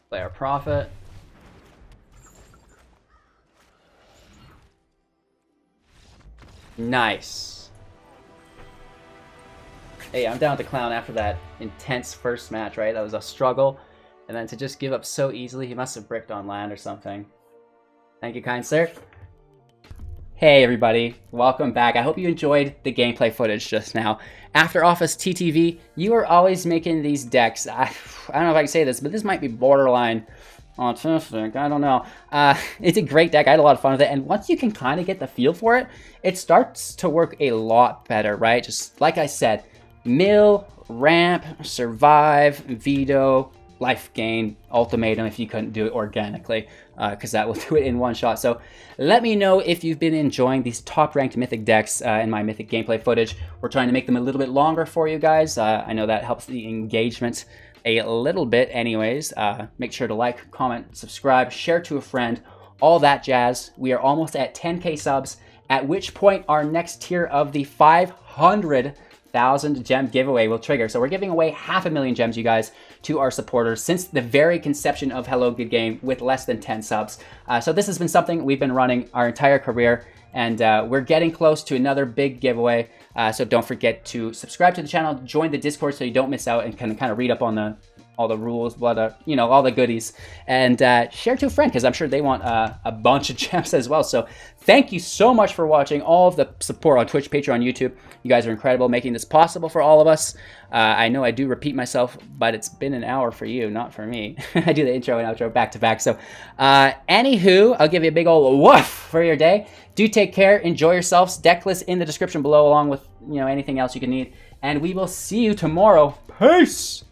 Play our Prophet. Nice. Hey, I'm down with the Clown after that intense first match, right? That was a struggle. And then to just give up so easily, he must have bricked on land or something. Thank you, kind sir. Hey everybody, welcome back. I hope you enjoyed the gameplay footage just now. After Office TTV, you are always making these decks. I don't know if I can say this, but this might be borderline autistic. I don't know. It's a great deck. I had a lot of fun with it. And once you can kind of get the feel for it, it starts to work a lot better, right? Just like I said, mill, ramp, survive, veto, life gain, ultimatum if you couldn't do it organically, because that will do it in one shot. So let me know if you've been enjoying these top ranked Mythic decks in my Mythic gameplay footage. We're trying to make them a little bit longer for you guys. I know that helps the engagement a little bit anyways. Make sure to like, comment, subscribe, share to a friend. all that jazz. We are almost at 10K subs, at which point our next tier of the 500,000 gem giveaway will trigger. So we're giving away 500,000 gems, you guys, to our supporters since the very conception of Hello Good Game with less than 10 subs. So this has been something we've been running our entire career, and we're getting close to another big giveaway. So don't forget to subscribe to the channel, join the Discord so you don't miss out and can kind of read up on all the rules, you know, all the goodies, and share to a friend because I'm sure they want a bunch of gems as well. So thank you so much for watching, all of the support on Twitch, Patreon, YouTube. You guys are incredible, making this possible for all of us. I know I do repeat myself, but it's been an hour for you, not for me. I do the intro and outro back to back. So anywho, I'll give you a big old woof for your day. Do take care, enjoy yourselves. Decklist in the description below, along with, you know, anything else you can need. And we will see you tomorrow. Peace!